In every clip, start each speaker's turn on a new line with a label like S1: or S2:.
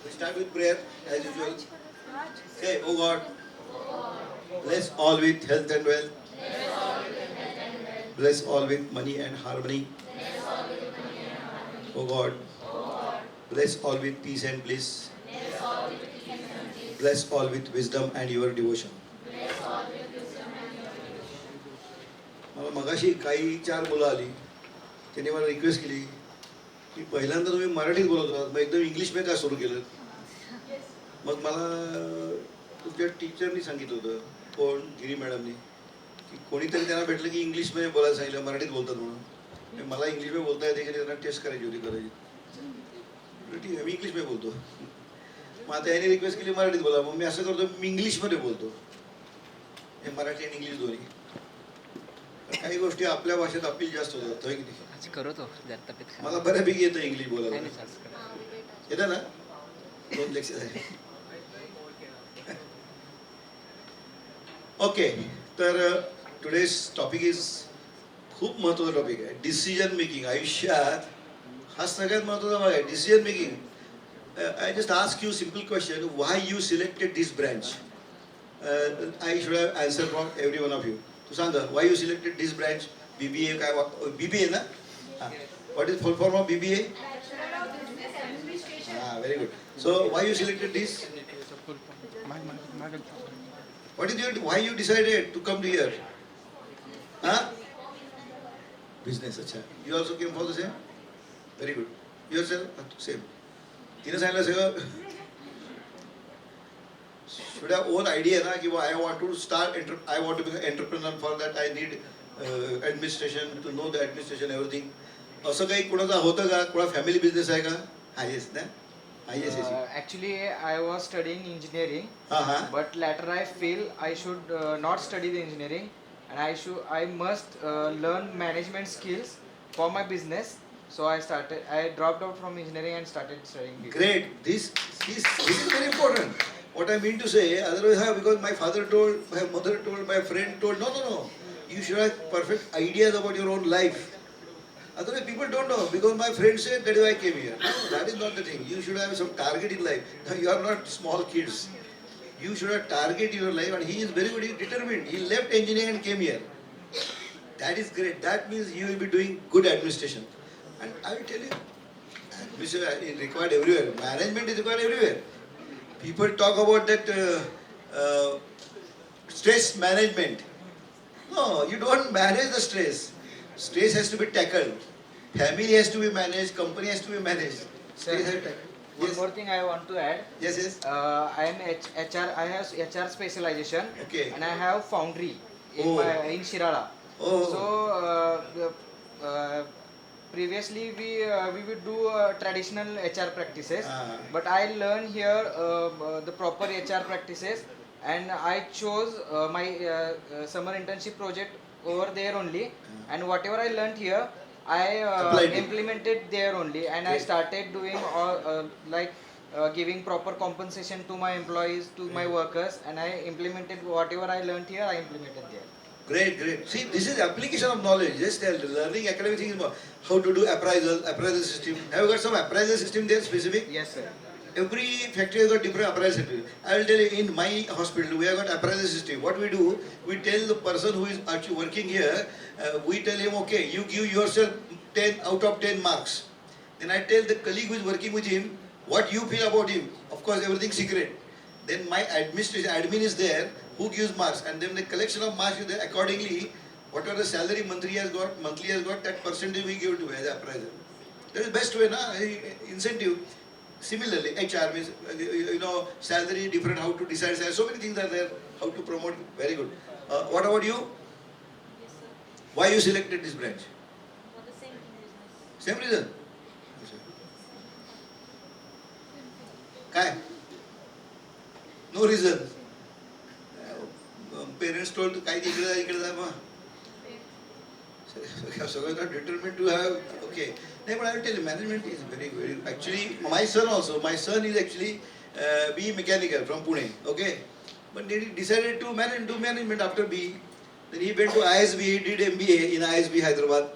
S1: We start with prayer as usual. Say, oh God, bless all with health and wealth. Bless all with money and harmony. Oh God, bless all with peace and bliss. Bless all with wisdom and your devotion. मला मगाशी काही चार मुलं आली, त्यांनी मला request केली की पहिल्यांदा तुम्ही मराठीत बोलत होतात, मग एकदम इंग्लिश में का सुरू केलं? मग मला तुमच्या टीचरनी सांगितलं होतं, कोण गिरी मॅडमनी, की कोणीतरी त्यांना भेटलं की इंग्लिशमध्ये बोलायला सांगितलं, मराठीत बोलतात म्हणून. मला इंग्लिशमध्ये बोलता येते की त्यांना टेस्ट करायची होती, करायची. ठीक आहे, मी इंग्लिशमध्ये बोलतो. मग आता याने रिक्वेस्ट केली मराठीत बोला, मग मी असं करतो, मी इंग्लिशमध्ये बोलतो. हे मराठी आणि इंग्लिश दोन्ही. काही गोष्टी आपल्या भाषेत अपील जास्त होतात, होय की नाही? मला बऱ्यापैकी येतं इंग्लिश बोलायला. येतं ना? 2 लेक्चर आहे. ओके, तर टुडेज टॉपिक इज खूप महत्त्वाचा टॉपिक आहे, डिसिजन मेकिंग. आयुष्यात हा सगळ्यात महत्त्वाचा भाग आहे, decision making. I just ask you a simple question, why you selected this branch? I should have answer from every one of you. तू सांग, why you selected this branch? BBA काय? BBA ना? What is full form of BBA? Very good. So why you selected this? What is your, why you decided to come here? Business, अच्छा. You also came for the same? Very good. Yourself? Same. तिने सांगितलं सगळं. Should have own idea ना की I want to start, I want to become entrepreneur. For that I need administration, to know the administration, everything. असं काही कोणाचं होतं का? कोणा फॅमिली बिझनेस आहे का? Yes ना? Yes.
S2: Actually, I was studying engineering, but later I feel I should not study the engineering, and I must learn management skills for my business. So I dropped out from engineering and started studying BBA.
S1: Great. This is very important. What I mean to say, otherwise, because my father told, my mother told, my friend told, no. You should have perfect ideas about your own life. Otherwise, people don't know. Because my friend said, that is why I came here. No, that is not the thing. You should have some target in life. Now, you are not small kids. You should have target in your life, and he is very good. He is determined. He left engineering and came here. That is great. That means you will be doing good administration. And I will tell you, administration is required everywhere. Management is required everywhere. People talk about that stress management. No, you don't manage the stress. Stress has to be tackled. Family has to be managed. Company has to be managed.
S2: Sir, one more thing I want to add.
S1: Yes.
S2: I am HR. I have HR specialization.
S1: Okay.
S2: And I have foundry in Shirala. So previously we would do traditional HR practices, but I learned here the proper HR practices, and I chose my summer internship project over there only, and whatever I learned here I implemented there only, and I started doing all giving proper compensation to my employees, to my workers, and I implemented whatever I learned here, I implemented there.
S1: Great. See, this is application of knowledge. Just learning academic things, how to do appraisal system. Have you got some appraisal system there specific?
S2: Yes, sir.
S1: Every factory has got different appraisal system. I will tell you, in my hospital, we have got appraisal system. What we do, we tell the person who is actually working here, we tell him, okay, you give yourself 10 out of 10 marks. Then I tell the colleague who is working with him, what you feel about him. Of course, everything secret. Then my admin is there, who gives marks, and then the collection of marks is there. Accordingly, whatever the salary monthly has got, that percentage we give to as appraisal. That is best way, na? Incentive. Similarly, HR means, salary different, how to decide salary. So many things are there, how to promote. Very good. What about you? Why you selected this branch?
S3: For the same business.
S1: Same reason? Kai? No reason. Parents told काही इकडे जा मग सगळं not determined to have. Okay. No, but I will tell you, management is very actually, my son is actually BE mechanical from Pune. Okay. But he decided to do management after BE. Then he went to ISB, he did MBA in ISB Hyderabad.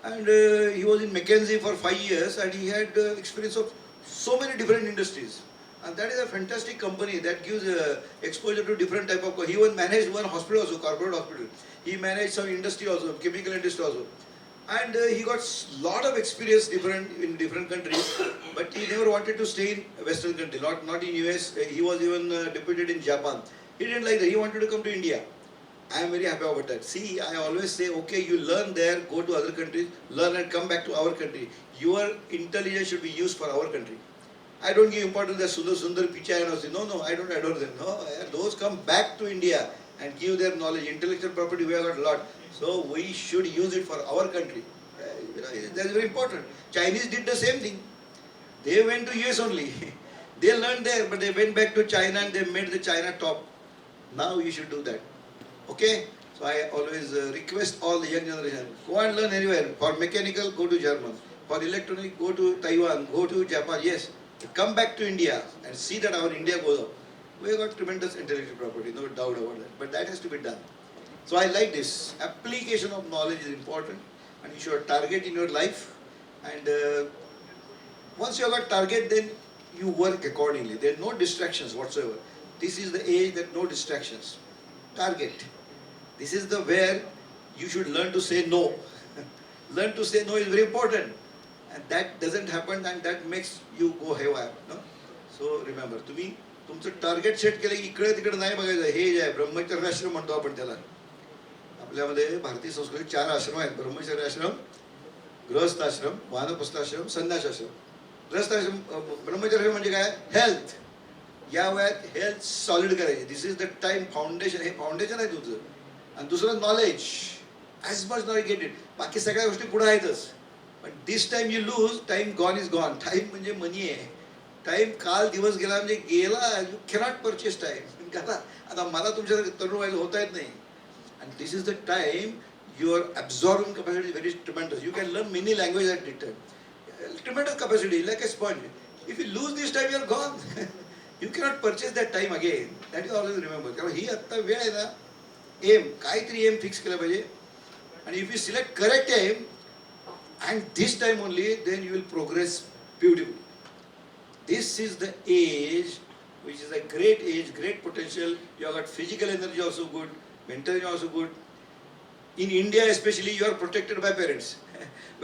S1: And he was in McKinsey for 5 years, and he had experience of so many different industries. And that is a fantastic company that gives exposure to different type of. He even managed one hospital also, corporate hospital. He managed some industry also, chemical industry also. And he got lot of experience in different countries, but he never wanted to stay in Western country, not in US. He was even deputed in Japan. He didn't like that. He wanted to come to India. I am very happy about that. See, I always say, okay, you learn there, go to other countries, learn and come back to our country. Your intelligence should be used for our country. I don't give importance to Sundar Pichai and all. No, I don't adore them. No, those come back to India and give their knowledge. Intellectual property we have got a lot. So we should use it for our country. That is very important. Chinese did the same thing. They went to US only. They learned there, but they went back to China and they made the China top. Now you should do that. Okay? So I always request all the young generation, go and learn anywhere. For mechanical, go to German. For electronic, go to Taiwan, go to Japan. Yes, come back to India and see that our India goes up. We have got tremendous intellectual property, no doubt about that. But that has to be done. So I like this. Application of knowledge is important, and you should target in your life. And once you have got target, then you work accordingly. There are no distractions whatsoever. This is the age that no distractions. Target. This is the where you should learn to say no. Learn to say no is very important, and that doesn't happen, and that makes you go haywire. No? So remember, तुम्ही तुमचं target set केलं की इकडे तिकडे नाही बघायचं. हे जे आहे ब्रह्मचर्याश्रम म्हणतो आपण त्याला. आपल्यामध्ये भारतीय संस्कृतीत 4 आश्रम आहेत. ब्रह्मचर्य आश्रम, गृहस्थ आश्रम, वानप्रस्थ आश्रम, संन्यास आश्रम. गृहस्थ आश्रम ब्रह्मचर्य म्हणजे काय? हेल्थ. या वयात हेल्थ सॉलिड करायची. This is the time foundation. हे फाउंडेशन आहे तुझं. आणि दुसरं knowledge. As much knowledge get it. बाकी सगळ्या गोष्टी पुढे आहेतच. पण this time you lose, time gone is gone. Time म्हणजे मनी आहे. टाइम काल दिवस गेला म्हणजे गेला. You cannot purchase time. आता मला तुमच्या तरुण व्हायला होता येत नाही. And this is the time your absorbing capacity is very tremendous. You can learn many languages at it. Tremendous capacity, like a sponge. If you lose this time, you are gone. You cannot purchase that time again. That you always remember. कारण ही आत्ता वेळ आहे ना, M काहीतरी M fix केलं पाहिजे. आणि if you select correct aim and this time only, then you will progress beautifully. This is the age, which is a great age, great potential. You have got physical energy also good. Mentally also good. In India especially, you are protected by parents.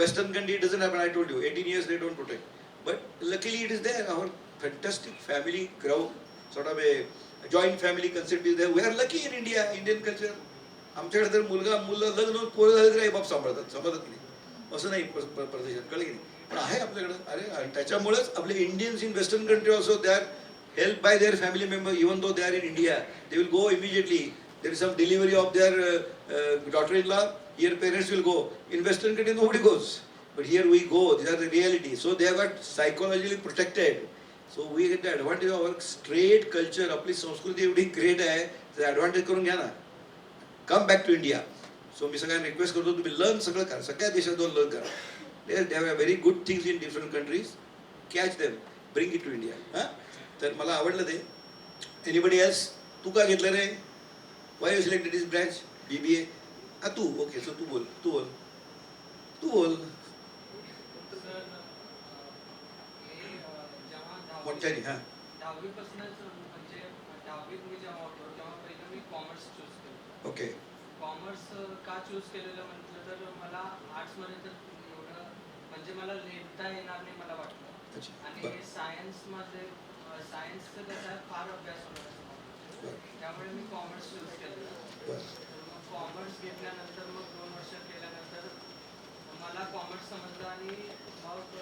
S1: Western country it doesn't happen. I told you, 18 years they don't protect. But luckily it is there. Our fantastic family crowd, sort of a joint family concept is there. We are lucky in India, Indian culture. आमच्याकडे तर मुलं लग्न होऊन पोरं झाले तरी बाप सांभाळत नाही. असं नाही परदेशात, कळलं की नाही. पण आहे आपल्याकडं. अरे आणि त्याच्यामुळेच आपले Indians in western country also they are help by their family member. Even though they are in India, they will go immediately. There is some delivery of their daughter-in-law. Here parents will go. In Western country nobody goes, but here we go. These are the reality. So they are got psychologically protected. So we get the advantage of our straight culture. आपली संस्कृती एवढी great आहे. त्याचा advantage करून घ्या ना. Come back to India. So मी सगळ्यांना रिक्वेस्ट करतो, तुम्ही लर्न सगळं करा. सगळ्या देशात जाऊन लर्न करा. They have very good things in different countries. Catch them, bring it to India. हां, तर मला आवडलं ते. Anybody else? तू का घेतलं रे? Why you selected this branch? BBA? तू ओके. सो तू बोल. मोठ्याने. हां,
S2: 10वी पासूनच म्हणजे 10वीत मी जेव्हा होतो तेव्हा पहिलं मी कॉमर्स चूज केलं.
S1: ओके.
S2: कॉमर्स का चूज केलेलं म्हटलं तर मला आर्ट्समध्ये तर एवढं म्हणजे मला लिहिता येणार नाही मला वाटलं. आणि हे सायन्समध्ये सायन्सचं कसं आहे, फार अभ्यास होणार. त्यामुळे मी कॉमर्स चूज केलं. मग कॉमर्स घेतल्यानंतर मग 2 वर्ष केल्यानंतर मला कॉमर्स समजलं. आणि मग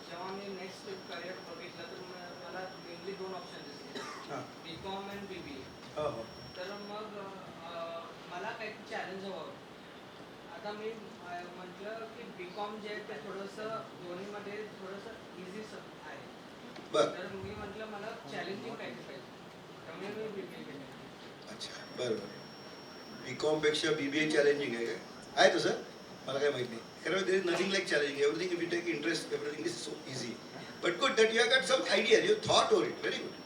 S2: जेव्हा मी नेक्स्ट करिअर बघितलं तर मला मेनली 2 ऑप्शन दिसले, BCom आणि BBA. तर मग मला काही चॅलेंज हवं. आता मी म्हटलं की BCom जे आहे ते थोडंसं दोन्हीमध्ये थोडंसं इझी आहे. तर मी म्हटलं मला चॅलेंजिंग काहीतरी पाहिजे. त्यामुळे मी BBA केलं.
S1: अच्छा, बरोबर. BCom पेक्षा BBA चॅलेंजिंग आहे काय? आहे तसं? मला काय माहिती नाही. खरं there is nothing like challenging. Everything if you take interest, everything is so easy. But good that you have got some idea, you thought over it. Very good.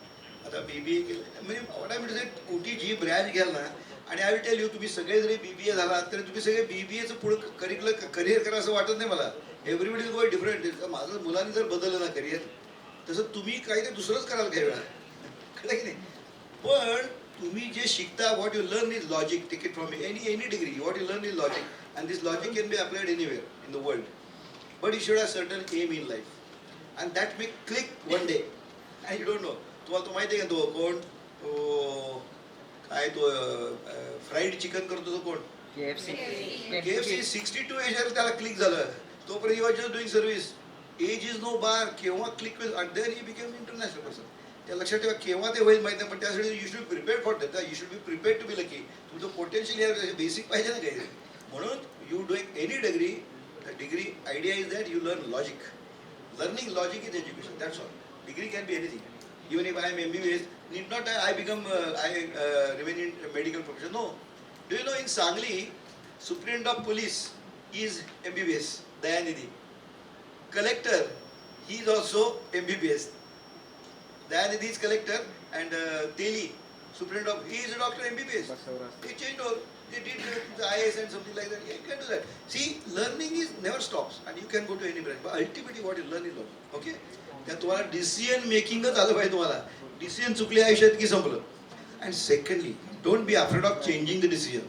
S1: आता BBA केलं म्हणजे व्हॉट आय मीन टू से, कुठे जी branch घ्याल ना. आणि आय will tell you, तुम्ही सगळे जरी BBA झालात तरी तुम्ही सगळे BBAचं पुढं करिअर करा असं वाटत नाही मला. Everybody is going different. माझं मुलांनी जर बदललं ना करिअर, तसं तुम्ही काही ते दुसरंच कराल काही वेळा, कळलं की नाही. पण तुम्ही जे शिकता, what you learn is logic. Take it from any degree. What you learn is logic, and this logic can be applied anywhere in the world. But you should have certain aim in life, and that may click one day, and you don't know. तुम्हाला तो माहिती आहे का, तो कोण, तो काय, तो फ्राईड चिकन करतो तो कोण,
S2: KFC.
S1: KFC 62 एजवर त्याला क्लिक झालं. तोपर्यंत you are just doing service. Age is no bar. केव्हा क्लिक होईल, and then he became international person. त्या लक्षात ठेवा, केव्हा ते होईल माहिती नाही, पण त्यासाठी you should be prepared for that. You should be prepared to be lucky. तुमचं पोटेन्शियल या बेसिक पाहिजे ना काही. म्हणून you doing any degree, the degree idea is that you learn logic. Learning logic is education, that's all. Degree can be anything. Even if I am MBBS, need not I become remain in medical profession. No. Do you know in Sangli, Superintendent of Police is MBBS, Dayanidhi. Collector, he is also MBBS. Dayanidhi is collector, and Teli, Superintendent of, he is a doctor MBBS. They changed all. They did the IAS and something like that. You can do that. See, learning is never stops, and you can go to any branch. But ultimately, what you learn is learning. Okay. त्यात तुम्हाला decision मेकिंगच आलं पाहिजे. तुम्हाला decision चुकले आयुष्यात की संपलं. And secondly, don't be afraid of changing the decision.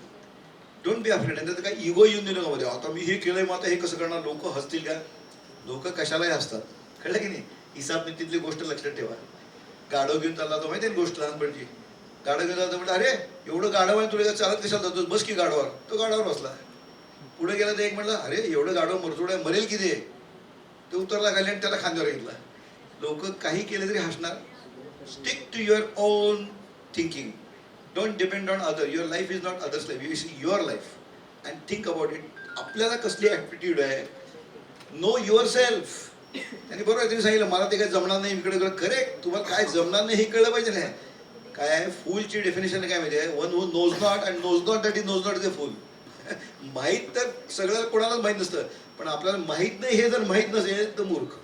S1: Don't be afraid. आणि त्यात काय इगो येऊन देऊ नका मध्ये. आता मी हे केलंय, मग आता हे कसं करणार, लोक हसतील का. लोक कशालाही हसतात, कळलं की नाही. हिसाब तिथली गोष्ट लक्षात ठेवा. गाडव घेऊन चालला तो माहिती आहे गोष्ट लहानपणची. गाडव घेऊन चालतो म्हटलं, अरे एवढं गाडव आहे तुला चालत कशाला जातो, बस की गाडवावर. तो गाडवावर बसला. पुढे गेला तर एक म्हटलं, अरे एवढं गाडव मरतोड आहे, मरेल किती आहे. तो उतरला खाली आणि त्याला खांद्यावर घेतला. लोक काही केले तरी हसणार. Stick to your own thinking. Don't depend on other. Your life is not others life, you see your life and think about it. आपल्याला कसली ॲटिट्यूड आहे, नो युअर सेल्फ. आणि बरोबर तुम्ही सांगितलं मला ते काय जमणार नाही, इकडे करेक्ट. तुम्हाला काय जमणार नाही हे कळलं पाहिजे ना. काय आहे फूलची डेफिनेशन काय माहिती आहे, one who knows not and knows not that is knows not is a fool. माहीत तर सगळं कोणालाच माहीत नसतं, पण आपल्याला माहीत नाही हे जर माहीत नसेल तर मूर्ख.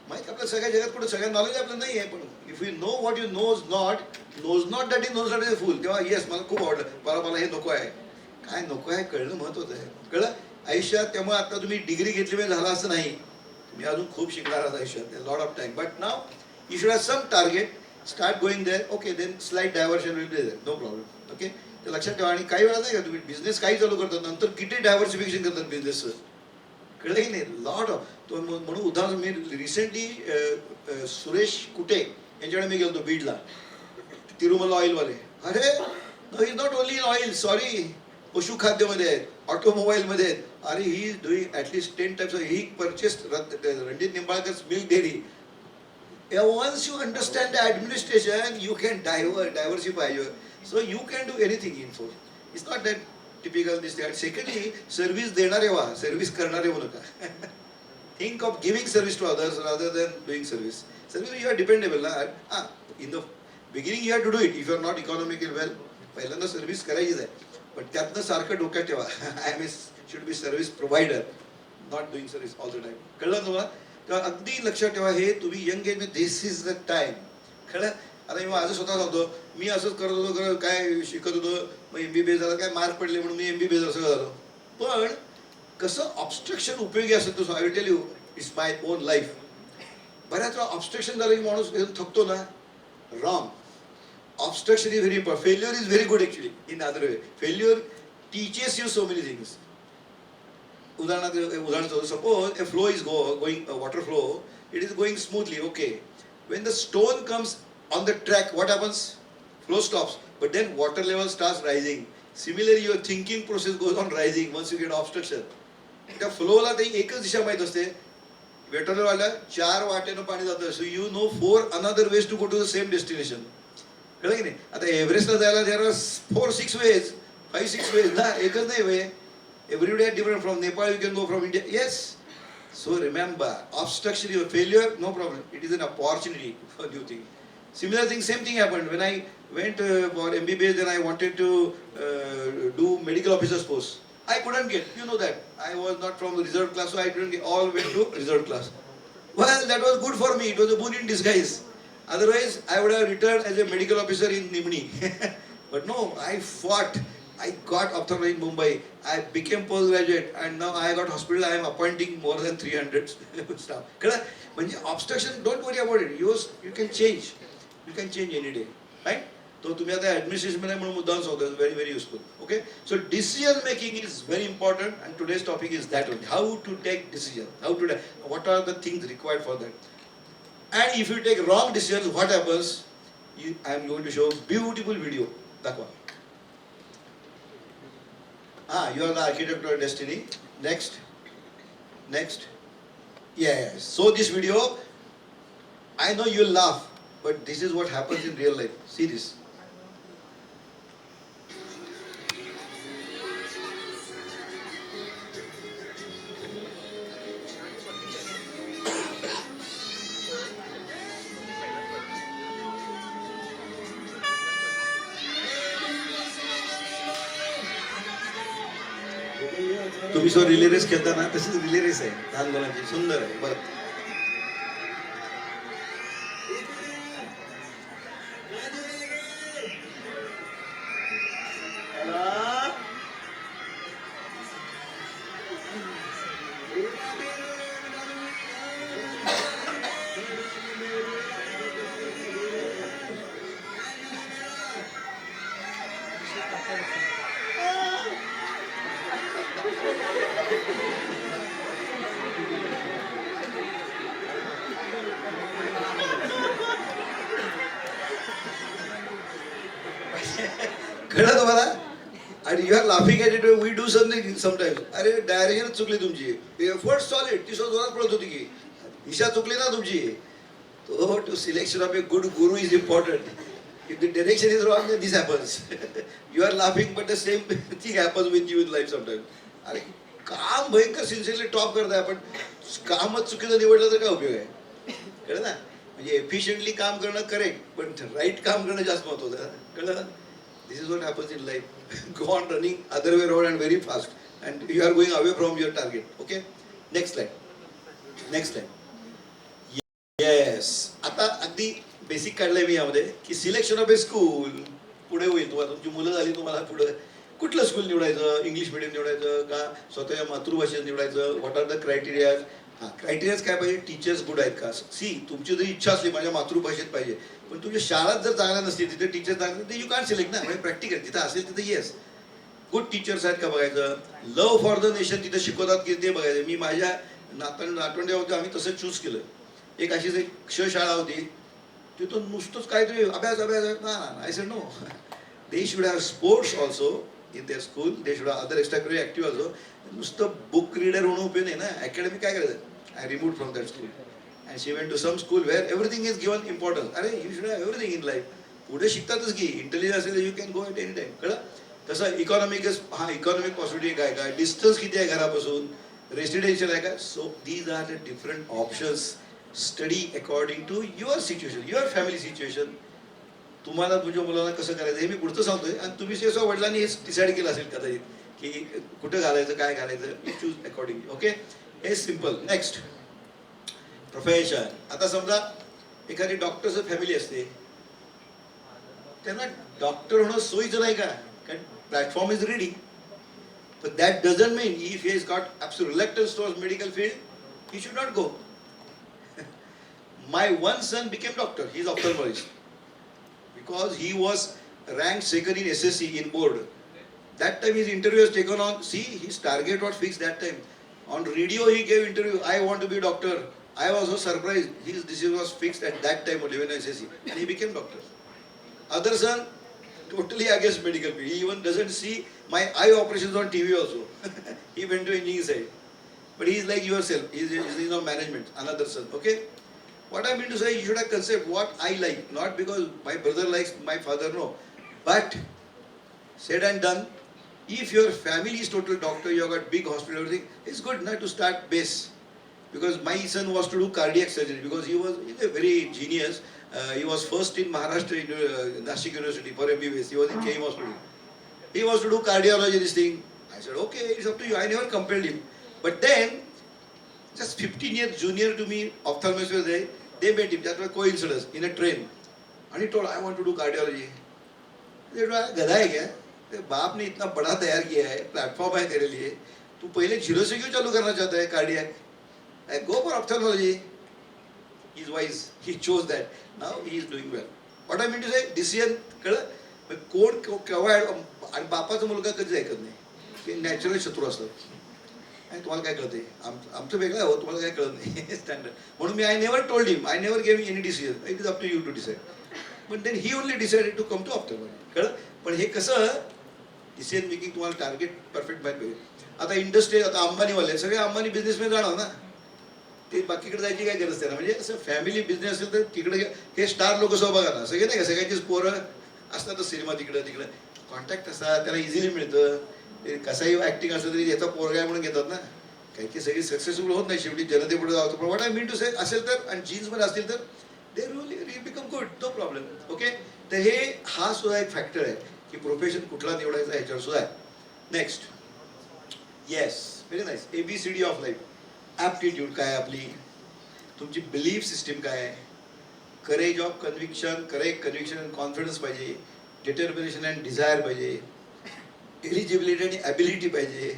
S1: माहीत आपल्या सगळ्या जगात कुठं सगळ्या नॉलेज आपलं नाही आहे. पण if you know what you knows not that is knows not is a fool, तेव्हा येस मला खूप आवडलं, मला हे नको आहे. काय नको आहे कळणं महत्त्वाचं आहे. कळलं आयुष्यात. त्यामुळे आता तुम्ही डिग्री घेतली म्हणजे झाला असं नाही. तुम्ही अजून खूप शिकणार आहात आयुष्यात, lot of time. But now you should have some target. Start going there. Okay, then slight diversion will be there, no problem. Okay, ते लक्षात ठेवा. आणि काही वेळा नाही का तुम्ही बिझनेस काही चालू करतात, नंतर किती डायव्हर्सिफिकेशन करतात बिझनेसचं, कळलं की नाही. लॉट ऑफ तो. म्हणून उदाहरण मी रिसेंटली सुरेश कुटे यांच्याकडे मी गेलो बीडला, तिरुमला ऑइलवाले. अरे no, is not only in oil, sorry, पशुखाद्यमध्ये आहेत, ऑटोमोबाईलमध्ये आहेत. अरे he is doing at least 10 types. He purchase Ranjit Nimbalkar milk dairy. Once you understand the administration, you can diversify your. So you can do anything in force. It's not that typical this that. Secondly, service देणारे व्हा, service करणारे होऊ नका. Think of giving service to others rather than doing service. Service you are dependable ना. In the beginning you have to do it. If you are not economically well, पहिल्यांदा service करायचीच आहे. पण त्यातनं सारखं डोक्यात ठेवा. I should be service provider, not doing service all the time. कळलं तुम्हाला. तेव्हा अगदी लक्षात ठेवा. हे तुम्ही यंग एज मध्ये दिस इज द टाइम. कळलं. आता मी माझं स्वतः सांगतो, मी असंच करत होतो, काय शिकत होतो, मग MBBS झालं, काय मार्क पडले म्हणून मी MBBS असं झालो. पण कसं ऑब्स्ट्रक्शन उपयोगी असेल तो I will tell you, it's my own life. बऱ्याच वेळा ऑब्स्ट्रक्शन झालं की माणूस थकतो ना. Wrong. Obstruction is very important. Failure is very good actually in other way. Failure teaches you so many things. उदाहरण suppose a flow is going a water flow, it is going smoothly, okay. When the stone comes on the track, what happens? Flow stops, but then water level starts rising. Similarly, your thinking process goes on rising once you get obstruction. त्या फ्लोला ते एकच दिशा माहीत असते. Water लेवलला 4 वाटेनं पाणी जातं. So you know 4 another ways to go to the same destination. कळलं की नाही. आता एव्हरेस्टला जायला देअर आर 4-6 वेज, 5-6 वेज ना, एकच नाही वे. Every day different. From Nepal you can go, from India. Yes. So remember, obstruction is a failure, no problem. It is an opportunity for new thing. Similar thing, same thing happened when I went for MBBS. Then I wanted to do medical officer's post. I couldn't get. You know that I was not from the reserved class, so I didn't get. All went to reserved class. Well, that was good for me. It was a boon in disguise. Otherwise, I would have returned as a medical officer in Nimni. But no, I fought. I got ophthalmology in Mumbai. I became postgraduate and now I got hospital. I am appointing more than 300 staff. कळलं? म्हणजे obstruction, don't worry about it. You can change. You can change any day. Right? तो तुम्ही आता administration मध्ये म्हणून मुद्दाम सांगतो. Very very useful. Okay. So decision making is very important and today's topic is that only. How to take decision. How to take. What are the things required for that. And if you take wrong decision, what happens? I am going to show beautiful video. दाखवा. You are the architect of destiny. Next. Yes. So this video, I know you'll laugh, but this is what happens in real life. See this. तुम्ही जो relay race खेळता ना, तशीच relay race आहे लहान मुलांची. सुंदर आहे. बरं. कळलं तुम्हाला? आणि you are laughing at it. We do something sometimes. अरे डायरेक्शन चुकली तुमची. Effort solid. ती जोरात पळत होती की दिशा चुकली ना तुमची. तो to selection of a good guru is important. If the direction is wrong, this happens. You are laughing but the same thing happens with you in life sometimes. अरे काम भयंकर सिन्सिअरली टॉप करताय, पण कामच चुकीचं निवडलं तर काय उपयोग आहे? कळलं ना? म्हणजे एफिशियंटली काम करणं करेक्ट, पण राईट काम करणं जास्त महत्त्वाचं आहे. कळलं ना? This is what happens in life. Go on running other way around and very fast, and you are going away from your target. Okay. Next slide. Yes. आता अगदी बेसिक काढलंय मी यामध्ये की सिलेक्शन ऑफ ए स्कूल पुढे होईल. तुम्हाला तुमची मुलं झाली, तुम्हाला पुढे कुठलं स्कूल निवडायचं? इंग्लिश मिडियम निवडायचं का स्वतःच्या मातृभाषेत निवडायचं? What are the criterias? Criterias काय पाहिजे? टीचर्स गुड आहेत का? सी, तुमची जरी इच्छा असली माझ्या मातृभाषेत पाहिजे, पण तुझ्या शाळात जर चांगल्या नसतील, तिथे टीचर चांगले तर यू कॅन्ट सिलेक्ट ना. म्हणजे प्रॅक्टिकल जिथं असेल तिथे येस. गुड टीचर्स आहेत का बघायचं. लव्ह फॉर द नेशन तिथे शिकवतात की ते बघायचं. मी माझ्या नातवंड्या होते, आम्ही तसं चूज केलं. एक अशीच एक शाळा होती, तिथं नुसतंच काहीतरी अभ्यास ना. I said no. They should have sports also in their school. They should have other extra curricular active also. नुसतं बुक रीडर होणं उपयोग नाही ना. अकॅडमी काय करायचं? I remove from that school and she went to some school where everything is given importance. अरे you should have everything in life. पुढे शिकतातच की इंटेलिजन्स असेल you can go at any time. कळलं? तसं इकॉनॉमिक पॉसिबिलिटी काय काय, distance किती आहे घरापासून, रेसिडेन्शियल आहे का. So these are the different options. Study according to your situation, your family situation. तुम्हाला तुझ्या मुलांना कसं करायचं हे मी पुढचं सांगतोय, आणि तुम्ही स्वतः वडिलांनी हेच डिसाईड केलं असेल कदाचित की कुठं घालायचं, काय घालायचं. You choose accordingly. ओके. हे सिम्पल. Next, profession. आता समजा एखादी डॉक्टरचं फॅमिली असते, त्यांना डॉक्टर होणं सोयीचं नाही का, कारण platform is ready. But that doesn't mean if he has got absolute reluctance towards medical field, he should not go. My one son became doctor. He is ophthalmologist because he was ranked second in SSC in board. That time his interview was taken on. See, his target was fixed that time. On radio he gave interview. I want to be doctor. I was so surprised. His decision was fixed at that time only when SSC, and he became doctor. Other son, totally against medical field. He even doesn't see my eye operations on TV also. He went to engineering side. But he is like yourself. He is not management. Another son. Okay. What I mean to say, you should have concept what I like. Not because my brother likes, my father no. But said and done. If your family is total doctor, you have got big hospital, everything, it's good not to start base. Because my son was to do cardiac surgery because he's a very genius. He was first in Maharashtra Nashik University for MBBS. He was in KM hospital. He was to do cardiology, this thing. I said, okay, it's up to you. I never compelled him. But then, just 15 years junior to me, ophthalmologist was there. They met him. That was coincidence in a train. And he told, I want to do cardiology. They told, गधा है क्या? ते बाप ने इतना बड़ा तैयार किया है, प्लेटफॉर्म है तेरे लिए, तू पहले जीरो से क्यों चालू करना चाहता है cardiac? Go for ophthalmology. He is wise, he chose that. Now he is doing well. What I mean to say, decision कळलं. कोण केव्हा आणि बापाचा मुलगा कधीच ऐकत नाही, ते नॅचरल शत्रू असतात. आणि तुम्हाला काय कळते, आमचं वेगळं आहे हो, तुम्हाला काय कळत नाही स्टँडर्ड. म्हणून मी I never told him, I never gave any decision, it is up to you to decide. पण then he only decided to come to ophthalmology. कळलं. पण हे कसं डिसिजन मेकिंग तुम्हाला टार्गेट परफेक्ट माहीत पाहिजे. आता इंडस्ट्री, आता अंबानीवाले सगळे अंबानी बिझनेसमॅन जाणार ना, ते बाकीकडे जायची काय गरज त्याला. म्हणजे असं फॅमिली बिझनेस असेल तर तिकडे हे स्टार लोक सो बघा ना, सगळे नाही का, सगळ्यांचीच पोरं असतातच सिनेमा तिकडं तिकडं, कॉन्टॅक्ट असतात, त्याला इझिली मिळतं. ते कसाही ॲक्टिंग असलं तरी याचा पोरगा आहे म्हणून घेतात ना. काही काही सगळी सक्सेसफुल होत नाही, शेवटी जनतेपुढे जातो. पण व्हॉट आय मीन टू से असेल तर, आणि जीन्समध्ये असतील तर they really become good, no problem. Okay. तर हे हा सुद्धा एक फॅक्टर आहे की प्रोफेशन कुठला निवडायचा ह्याच्यावर सुद्धा आहे. Next, yes, very nice. ABCD of life. Aptitude काय आहे आपली, तुमची बिलीफ सिस्टीम काय आहे, courage of conviction, correct conviction and confidence पाहिजे, डिटर्मिनेशन अँड डिझायर पाहिजे, एलिजिबिलिटी आणि ॲबिलिटी पाहिजे,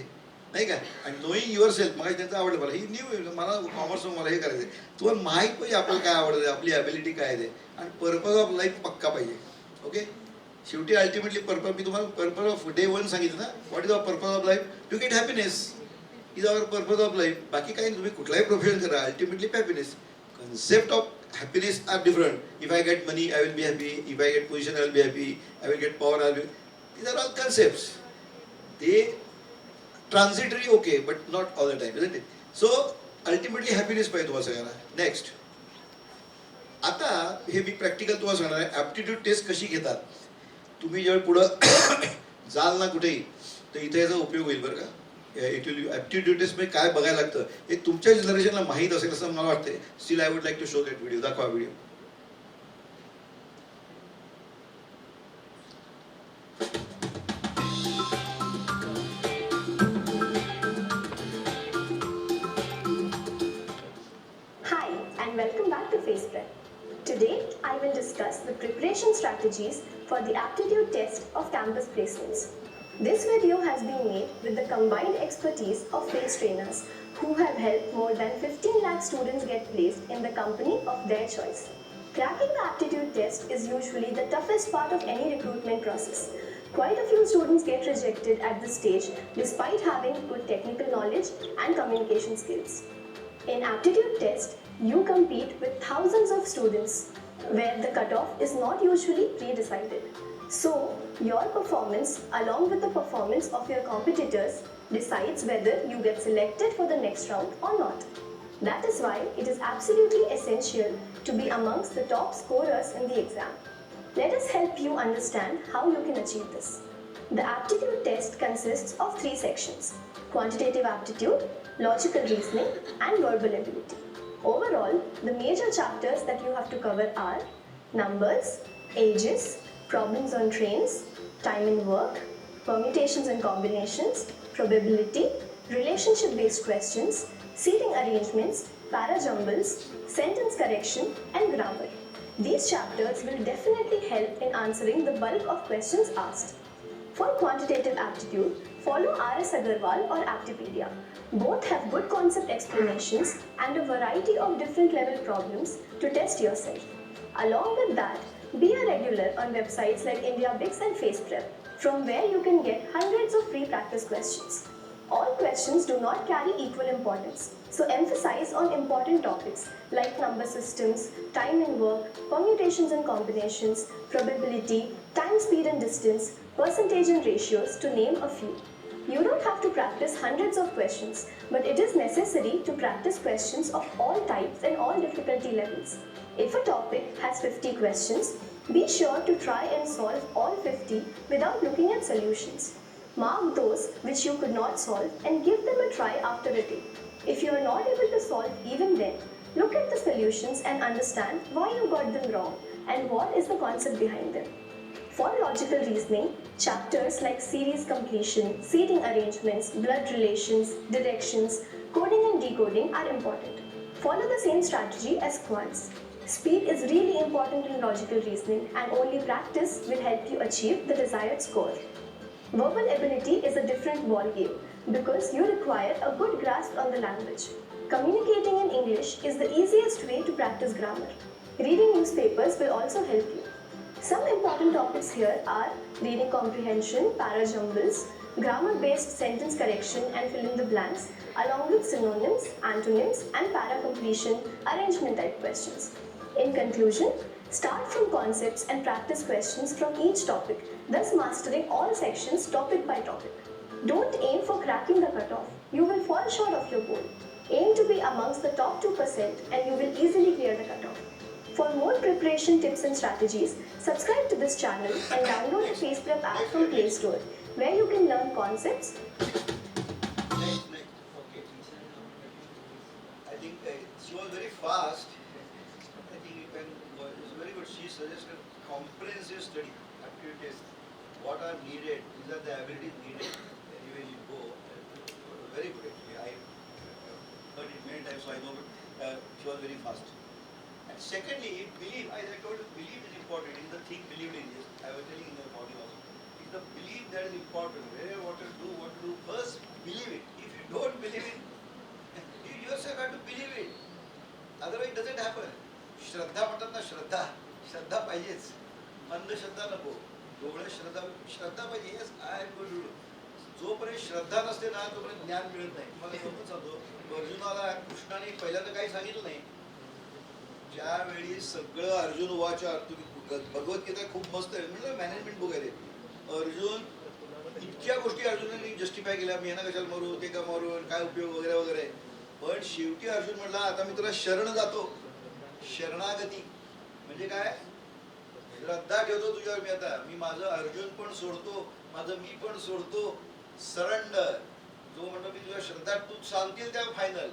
S1: नाही का. आणि नोईंग युअर सेल्फ, मला त्यांचं आवडलं, मला ही न्यू, मला कॉमर्स मला हे करायचं आहे. तुम्हाला माहीत पाहिजे आपल्याला काय आवडतं, आपली ॲबिलिटी काय आहे ते. आणि पर्पज ऑफ लाईफ पक्का पाहिजे. ओके. शेवटी अल्टिमेटली पर्पज, मी तुम्हाला पर्पज ऑफ डे 1 सांगितलं ना, what is our purpose of life, to get happiness is our purpose of life. बाकी काही तुम्ही कुठलाही प्रोफेशन करा, ultimately happiness. Concept of happiness are different. If I get money, I will be happy. If I get position, I will be happy. I will get power, I will be... These are all concepts. They transitory, okay, but not all the time, isn't it? So ultimately happiness पाहिजे तुम्हाला सगळ्यांना. Next, आता हे मी practical तुम्हाला सांगणार आहे. Aptitude test कशी घेतात. तुम्ही जेव्हा पुढं जाल ना कुठेही, तर इथे याचा उपयोग होईल बरं का. इट विल ॲप्टिट्यूड टेस्ट मध्ये काय बघायला लागतं हे तुमच्या जनरेशनला माहीत असेल असं मला वाटतं. Still I would like to show that video. दाखवा video.
S4: Hi and welcome back to FacePrep. Today I will discuss the preparation strategies for the aptitude test of campus placements. This video has been made with the combined expertise of face trainers who have helped more than 15 lakh students get placed in the company of their choice. Cracking the aptitude test is usually the toughest part of any recruitment process. Quite a few students get rejected at this stage despite having good technical knowledge and communication skills. In aptitude test, you compete with thousands of students where the cutoff is not usually pre-decided. So, your performance along with the performance of your competitors decides whether you get selected for the next round or not. That is why it is absolutely essential to be amongst the top scorers in the exam. Let us help you understand how you can achieve this. The aptitude test consists of 3 sections: quantitative aptitude, logical reasoning, and verbal ability. Overall, the major chapters that you have to cover are numbers, ages, problems on trains, time in work, permutations and combinations, probability, relationship-based questions, seating arrangements, parajumbles, sentence correction, and grammar. These chapters will definitely help in answering the bulk of questions asked. For quantitative aptitude, follow R.S. Agarwal or Aptipedia. Both have good concept explanations and a variety of different level problems to test yourself. Along with that, be a regular on websites like IndiaBix and FacePrep, from where you can get hundreds of free practice questions. All questions do not carry equal importance, so emphasize on important topics like number systems, time and work, permutations and combinations, probability, time, speed and distance, percentage and ratios, to name a few. You don't have to practice hundreds of questions, but it is necessary to practice questions of all types and all difficulty levels. If a topic has 50 questions, be sure to try and solve all 50 without looking at solutions. Mark those which you could not solve and give them a try after a day. If you are not able to solve even then, look at the solutions and understand why you got them wrong and what is the concept behind them. For logical reasoning, chapters like series completion, seating arrangements, blood relations, directions, coding and decoding are important. Follow the same strategy as quants. Speed is really important in logical reasoning and only practice will help you achieve the desired score. Verbal ability is a different ballgame because you require a good grasp on the language. Communicating in English is the easiest way to practice grammar. Reading newspapers will also help you. Some important topics here are reading comprehension, para-jumbles, grammar-based sentence correction and fill in the blanks, along with synonyms, antonyms, and para-completion arrangement type questions. In conclusion, start from concepts and practice questions from each topic, thus mastering all sections topic by topic. Don't aim for cracking the cutoff. You will fall short of your goal. Aim to be amongst the top 2% and you will easily clear the cutoff. For more preparation tips and strategies, subscribe to this channel and download the Face Prep app from Play Store, where you can learn concepts.
S1: Next. Okay. I think she was very fast. I think you can. It's very good. She suggested comprehensive study activities. What are needed? These are the abilities needed. Anyway, you go. Very good. Actually, I heard it many times, so I know. But she was very fast. And secondly, believe, as I told you, belief is important. It is the thing believed in. Yes, I was telling in the morning also. It's the belief that is important. Where, what to do, first believe it. If you don't believe it, you yourself have to believe it. Otherwise it doesn't happen. श्रद्धा म्हणतात ना, श्रद्धा पाहिजेच. अंधश्रद्धा नको. डोळे श्रद्धा पाहिजे. Yes, I am going to do. जोपर्यंत श्रद्धा नसते ना, तोपर्यंत ज्ञान मिळत नाही. मला समजून सांगतो, अर्जुनाला कृष्णाने पहिल्यांदा काही सांगितलं नाही. ज्यावेळी सगळं अर्जुन वाचा, तुम्ही भगवद्गीता खूप मस्त आहे, म्हणजे मॅनेजमेंट बुक आहे ते. अर्जुन इतक्या गोष्टी अर्जुनाने जस्टिफाय केल्या, मी यांना कशाला मारू, ते का मारू, काय उपयोग वगैरे वगैरे. पण शेवटी अर्जुन म्हटला, आता मी तुला शरण जातो. शरणागती म्हणजे काय, श्रद्धा ठेवतो तुझ्यावर. मी आता माझं अर्जुन पण सोडतो, माझं मी पण सोडतो. सरेंडर. जो म्हणतो मी तुझ्या श्रद्धा तू सांगतील त्या फायनल,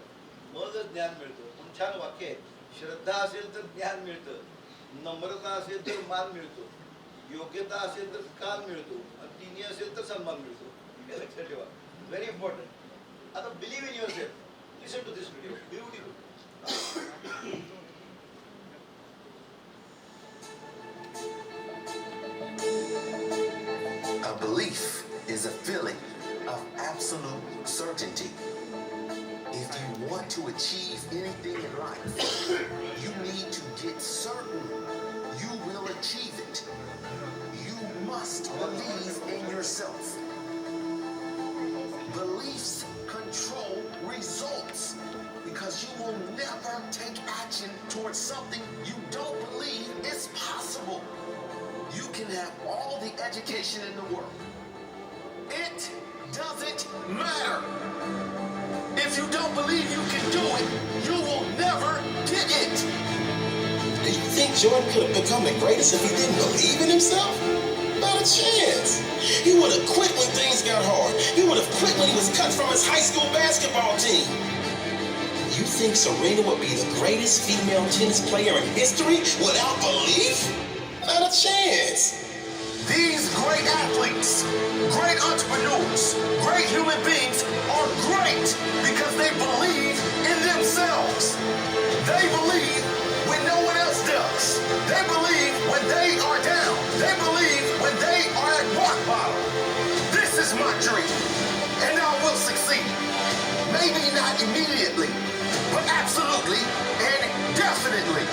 S1: मगच ज्ञान मिळतं. पण छान वाक्य आहे. श्रद्धा असेल तर ज्ञान मिळतं, नम्रता असेल तर मान मिळतो, योग्यता असेल तर काल मिळतो, आणि तिन्ही असेल तर सन्मान मिळतो. हे लक्षात ठेवा, व्हेरी इम्पॉर्टंट. आता believe in yourself. Listen to this video, beautiful.
S5: A belief is a feeling of absolute certainty. If you want to achieve anything in life, you need to get certain you will achieve it. You must believe in yourself. Beliefs control results because you will never take action towards something you don't believe is possible. You can have all the education in the world. It doesn't matter. If you don't believe you can do it, you will never get it.
S6: Do you think Jordan could have become the greatest if he didn't believe in himself? Not a chance. He would have quit when things got hard. He would have quit when he was cut from his high school basketball team. You think Serena would be the greatest female tennis player in history without belief? Not a chance.
S5: These great athletes, great entrepreneurs, great human beings are great because they believe in themselves. They believe when no one else does. They believe when they are down. They believe when they are at rock bottom. This is my dream, and I will succeed. Maybe not immediately, but absolutely and definitely.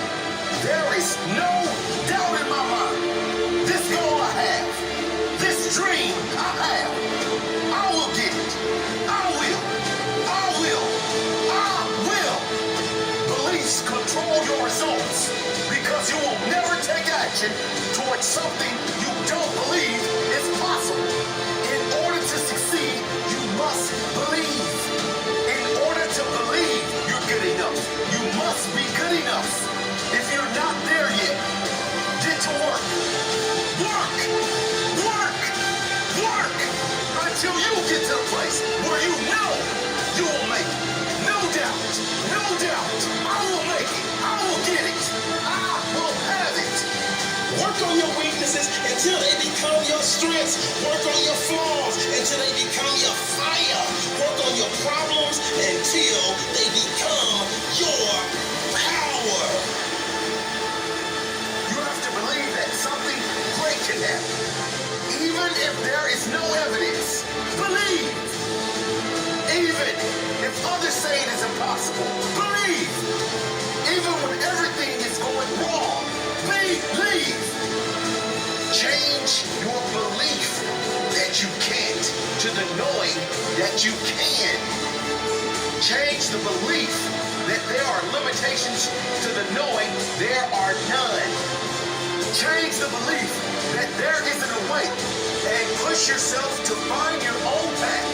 S5: There is no doubt in my mind. This goal I have, this dream I have, I will get it. I will. Beliefs control your results because you will never take action towards something you don't believe is possible. In order to succeed, you must believe. In order to believe you're good enough, you must be good enough. If you're not there yet, get to work. Work until you get to the place where you know you will make it. No doubt, I will make it. I will get it. I will have it.
S6: Work on your weaknesses until they become your strengths. Work on your flaws until they become your fire. Work on your problems until they become your power.
S5: You have to believe that something great can happen. Even if there is no evidence just say it is impossible. Believe. Even when everything is going wrong, believe. Change your belief that you can't to the knowing that you can. Change the belief that there are limitations to the knowing there are none. Change the belief that there isn't a way, and push yourself to find your own path,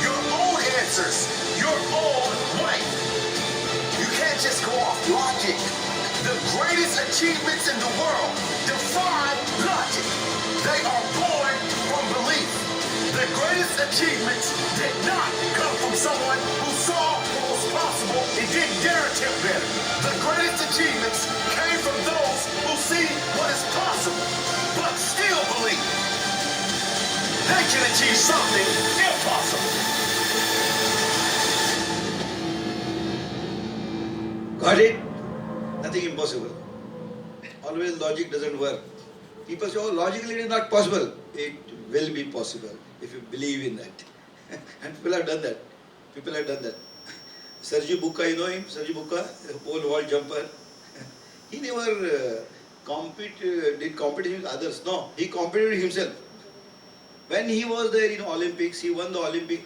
S5: your own answers, your own way. You can't just go off logic. The greatest achievements in the world defy logic. They are born from belief. The greatest achievements did not come from someone who saw what was possible and didn't dare attempt better. The greatest achievements came from those who see what is possible, but still believe they can achieve something impossible.
S1: Got it? Nothing impossible. Always logic doesn't work. People say, oh, logically it is not possible. It will be possible if you believe in that. And people have done that. People have done that. Sergi Bucca, you know him? Sergi Bucca, the pole vault jumper. He never did competition with others. No, he competed with himself. When he was there in Olympics, he won the Olympic.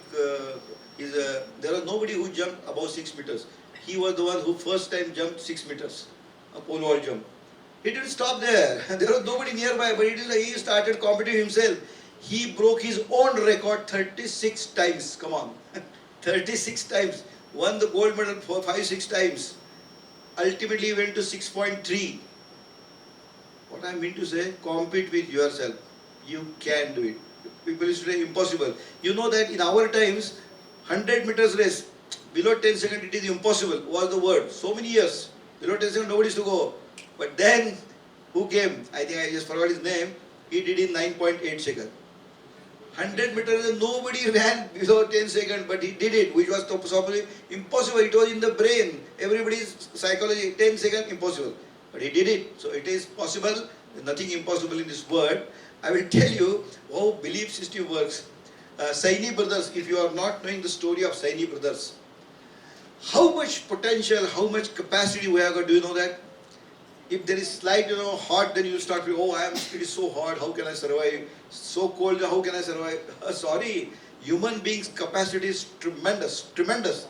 S1: There was nobody who jumped above 6 meters. He was the one who first time jumped 6 meters, a pole vault jump. He didn't stop there. There was nobody nearby, but he started competing himself. He broke his own record 36 times. Come on. 36 times. Won the gold medal 5-6 times. Ultimately he went to 6.3. What I mean to say, compete with yourself. You can do it. People used to say impossible. You know that in our times, 100 meters race, below 10 seconds it is impossible was the word. So many years. Below 10 seconds nobody used to go. But then, who came? I think I just forgot his name. He did in 9.8 seconds. 100 meters, nobody ran below 10 seconds, but he did it, which was supposedly impossible. It was in the brain. Everybody's psychology, 10 seconds, impossible. But he did it. So it is possible. There's nothing impossible in this world. I will tell you how belief system works. Saini brothers, if you are not knowing the story of Saini brothers, how much potential, how much capacity we have got, do you know that? If there is slight, hot, then you start feeling, oh, it is so hot, how can I survive? So cold, how can I survive? Sorry, human beings' capacity is tremendous, tremendous.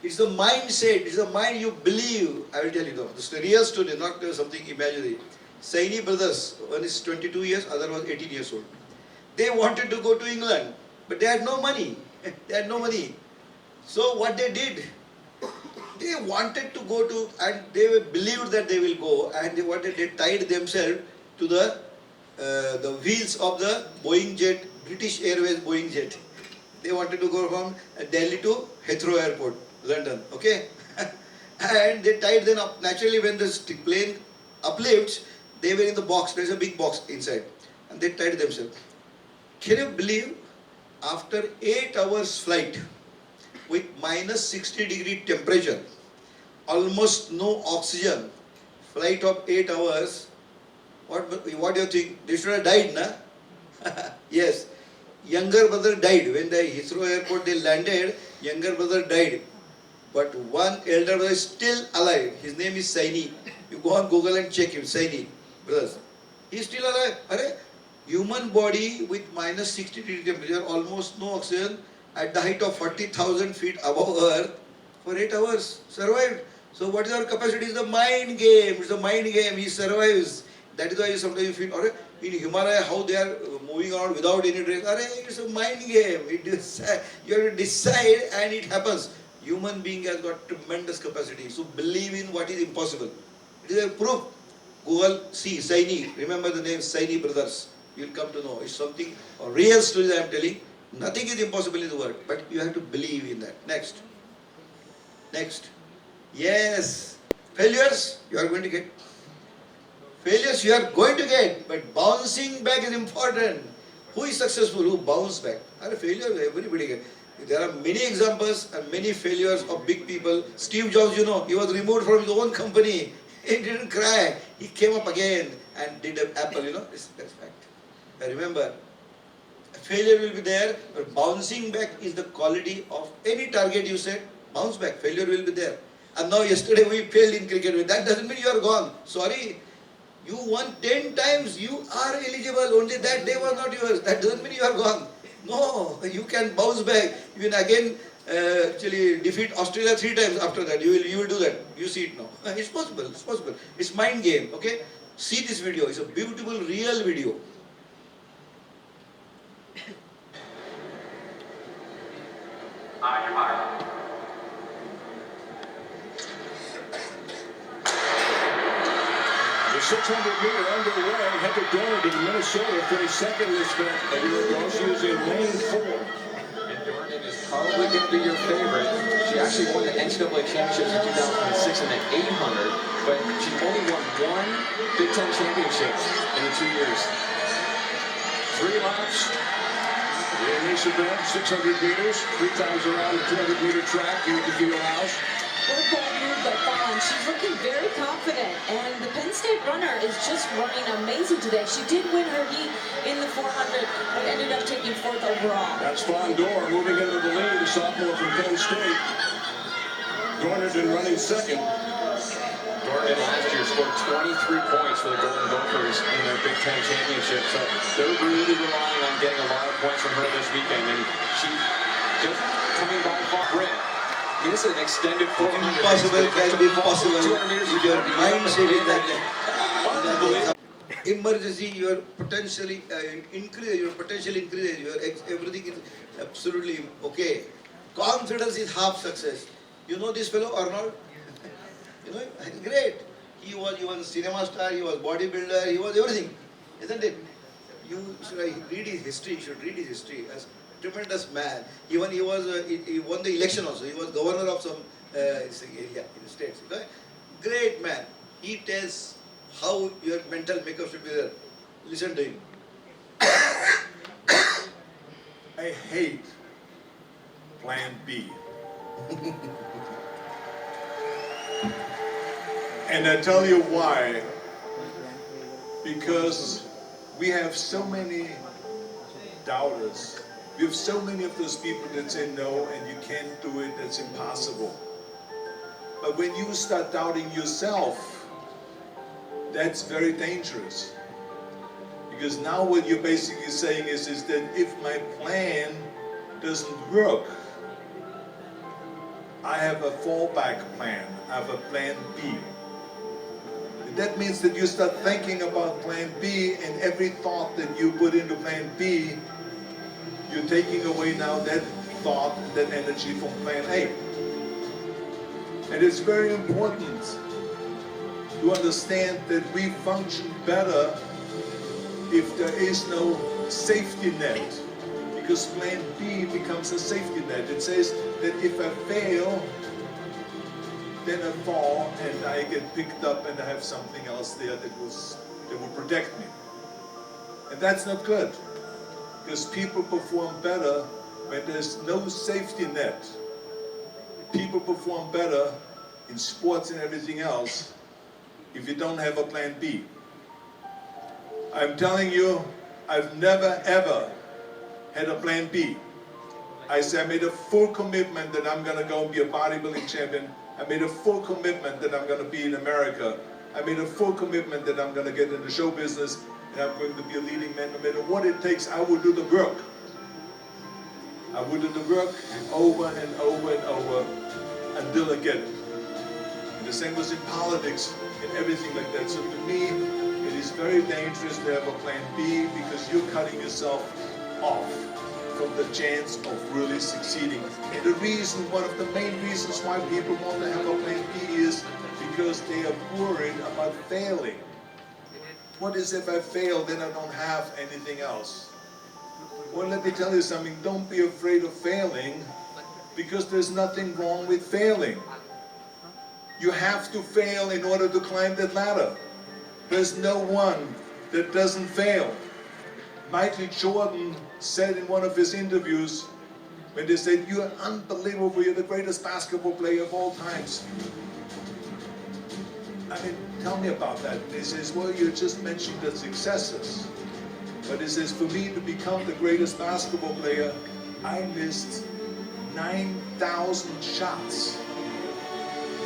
S1: It's the mindset, it's the mind you believe. I will tell you though, this is a real story, not something imaginary. Saini brothers, one is 22 years, other was 18 years old. They wanted to go to England, but they had no money. They had no money. So what they did, they wanted to go to, and they believed that they will go, and they tied themselves to the wheels of the Boeing jet, British Airways Boeing jet. They wanted to go from Delhi to Heathrow Airport, London, okay? And they tied them up. Naturally, when the plane uplifts, they were in the box. There's a big box inside, and they tied themselves. Can you believe, after 8 hours flight, with minus 60-degree temperature, almost no oxygen, flight of 8 hours, what do you think? They should have died, na? Yes. Younger brother died. When the Heathrow Airport they landed, younger brother died. But one elder brother is still alive. His name is Saini. You go on Google and check him, Saini brothers. He is still alive. Human body with minus 60 degree temperature, almost no oxygen, at the height of 40,000 feet above earth, for 8 hours, survived. So what is our capacity? It's the mind game. It's the mind game. He survives. That is why sometimes you feel, in Himalaya, how they are moving around without any drink. It's a mind game. You have to decide and it happens. Human being has got tremendous capacity. So believe in what is impossible. It is a proof. Google, see, Saini. Remember the name Saini brothers. You will come to know. It's something, a real story that I am telling. Nothing is impossible in the world. But you have to believe in that. Next. Next. Yes. Failures, you are going to get. Failures, you are going to get. But bouncing back is important. Who is successful? Who bounce back? Failure, everybody gets. There are many examples and many failures of big people. Steve Jobs, he was removed from his own company. He didn't cry. He came up again and did an Apple, That's fact. Remember, failure will be there, but bouncing back is the quality of any target you set. Bounce back. Failure will be there. And now yesterday we failed in cricket. That doesn't mean you are gone. Sorry. You won 10 times. You are eligible. Only that day was not yours. That doesn't mean you are gone. No. You can bounce back. You can again actually defeat Australia 3 times after that. You will do that. You see it now. It's possible. It's possible. It's mind game. Okay. See this video. It's a beautiful, real video.
S7: The 600-meter underway. Heather Dornard in Minnesota finished second in this event a year ago. She was in lane 4.
S8: And Dornard is probably going to be your favorite. She actually won the NCAA championships in 2006 in the 800, but she only won one Big Ten championship in the 2 years.
S7: 3 laps in this event, 600 meters, 3 times around the 200-meter track here at the field house.
S3: What a bold move by Fallon. She's looking very confident, and the Penn State runner is just running amazing today. She did win her heat in the 400, but ended up taking 4th overall.
S7: That's Fawn Dorr moving into the lead, the sophomore from Penn State. Dornard in running second.
S8: Dornard last year scored 23 points for the Golden Gophers in their Big Ten championship, so they're really relying on getting a lot of points from her this weekend, and she just coming by far. Brent. This is an extended 400.
S1: Impossible can be possible if your mindset is like that. Emergency, your potentially increase, your potential increases, your everything is absolutely okay. Confidence is half success. You know this fellow Arnold? You know, great. He was a cinema star, he was bodybuilder, he was everything, isn't it? You should read his history. You should read his history. As tremendous man. Even he won the election also. He was governor of some area in the states. Okay? Great man. He tells how your mental makeup should be there. Listen to him.
S9: I hate Plan B. And I tell you why. Because we have so many doubters. We have so many of those people that say no and you can't do it, that's impossible. But when you start doubting yourself, that's very dangerous. Because now what you're basically saying is that if my plan doesn't work, I have a fallback plan, I have a plan B. And that means that you start thinking about plan B, and every thought that you put into plan B, you're taking away now that thought, that energy from plan A. And it's very important to understand that we function better if there is no safety net. Because plan B becomes a safety net. It says that if I fail, then I fall and I get picked up and I have something else there that will protect me. And that's not good. Because people perform better when there's no safety net. People perform better in sports and everything else if you don't have a plan B. I'm telling you, I've never ever had a plan B. I said I made a full commitment that I'm going to go and be a bodybuilding champion. I made a full commitment that I'm going to be in America. I made a full commitment that I'm going to get in the show business and I'm going to be a leading man. No matter what it takes, I will do the work. I will do the work over and over and over until I get it. And the same was in politics and everything like that. So to me, it is very dangerous to have a plan B because you're cutting yourself off from the chance of really succeeding. And the reason, one of the main reasons why people want to have a plan B is because they are worried about failing. What is if I fail, then I don't have anything else? Well, let me tell you something, don't be afraid of failing because there's nothing wrong with failing. You have to fail in order to climb that ladder. There's no one that doesn't fail. Michael Jordan said in one of his interviews, when they said, "You're unbelievable, you're the greatest basketball player of all times." I mean, tell me about that. And he says, well, you just mentioned the successes. But he says, for me to become the greatest basketball player, I missed 9,000 shots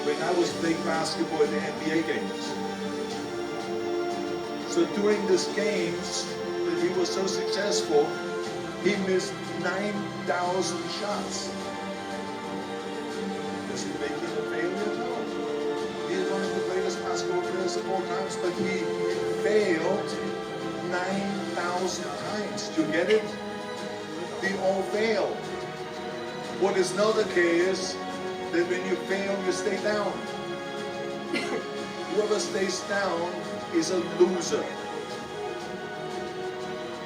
S9: when I was playing basketball in the NBA games. So during these games that he was so successful, he missed 9,000 shots. Does it make him a failure? No. He's one of the greatest basketball players of all times, but he failed 9,000 times. Do you get it? We all fail. What is not the case that when you fail, you stay down. Whoever stays down is a loser.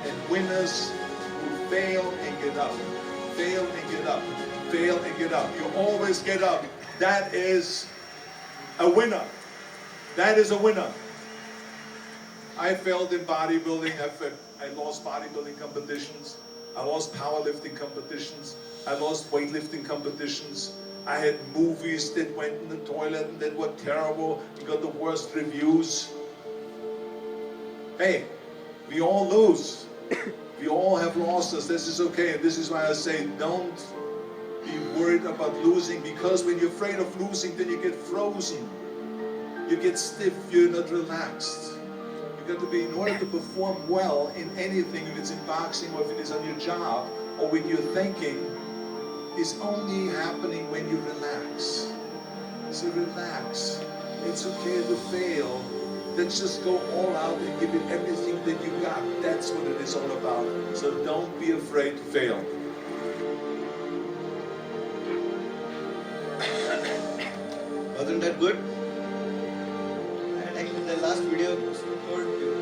S9: And winners who fail and get up, fail and get up, fail and get up. You always get up. That is a winner. That is a winner. I failed in bodybuilding. I lost bodybuilding competitions. I lost powerlifting competitions. I lost weightlifting competitions. I had movies that went in the toilet and that were terrible and got the worst reviews. Hey, we all lose. We all have losses. This is okay. And this is why I say don't be worried about losing, because when you're afraid of losing, then you get frozen. You get stiff. You're not relaxed. You got to be, in order to perform well in anything, if it's in boxing or if it is on your job or when you're thinking, is only happening when you relax. So relax. It's okay to fail. Let's just go all out and give it everything that you got. That's what it is all about. So don't be afraid to fail.
S1: Wasn't that good? And actually the last video told you,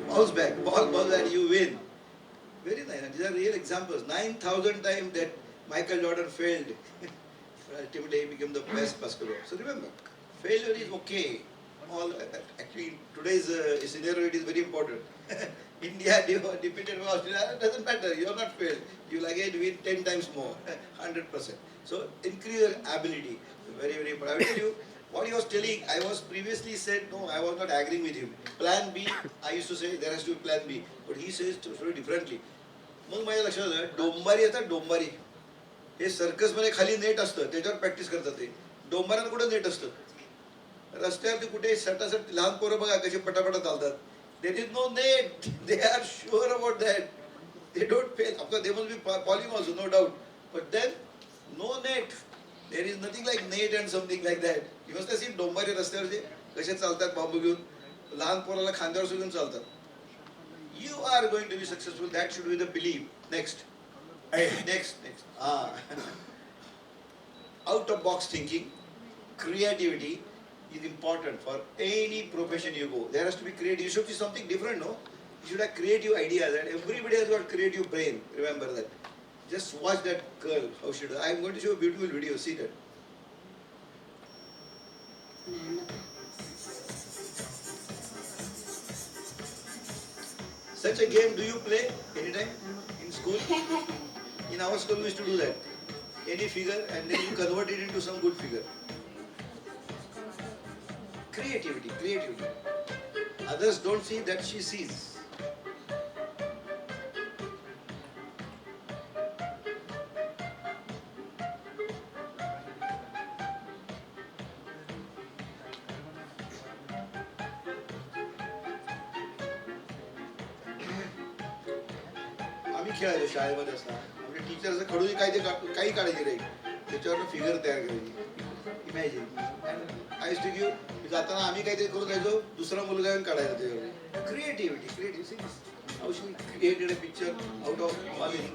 S1: bounce back, bounce back, you win. Very nice. And these are real examples. 9,000 times that Michael Jordan failed. Ultimately, he became the best basketballer. So remember, failure is okay. Actually, in today's scenario, it is very important. India defeated Australia, it doesn't matter. You are not failed. You will again win 10 times more, 100%. So increase your ability. Very, very important. I will tell you, what he was telling, I was previously said, no, I was not agreeing with him. Plan B, I used to say there has to be plan B. But he says very differently. मग माझ्या लक्षात आलं, डोंबारी येतात डोंबारी. हे सर्कसमध्ये खाली net असतं, त्याच्यावर practice करतात ते. डोंबारात कुठं नेट असतं? रस्त्यावरती कुठे सटासट लहान पोरं बघा कशी पटापटा चालतात. There is no net. They are sure about that. They don't fail. Of course, they must be falling also, no doubt. But then, no net. There is nothing like net and something like that. You must have seen डोंबारी रस्त्यावरचे कसे चालतात bamboo घेऊन. लहान पोराला खांद्यावर घेऊन चालतात. You are going to be successful. That should be the belief. Next. Next. Out of box thinking, creativity is important for any profession you go. There has to be creative. You should be something different, no? You should have creative ideas, and everybody has got creative brain. Remember that. Just watch that girl, how she does. I am going to show a beautiful video. See that. Such a game do you play anytime in school? In our school we used to do that. Any figure and then you convert it into some good figure. Creativity, creativity. Others don't see that she sees. आम्ही खेळायचो शाळेमध्ये असताना. आमच्या टीचरचं खडून काही काढायची नाही. त्याच्यावर figure तयार करायची. Imagine. I used to give. जाताना आम्ही काहीतरी करून जायचो, दुसरा मुलगा येऊन काढायचा त्याच्यावर. Creativity. How she created a picture out of nothing.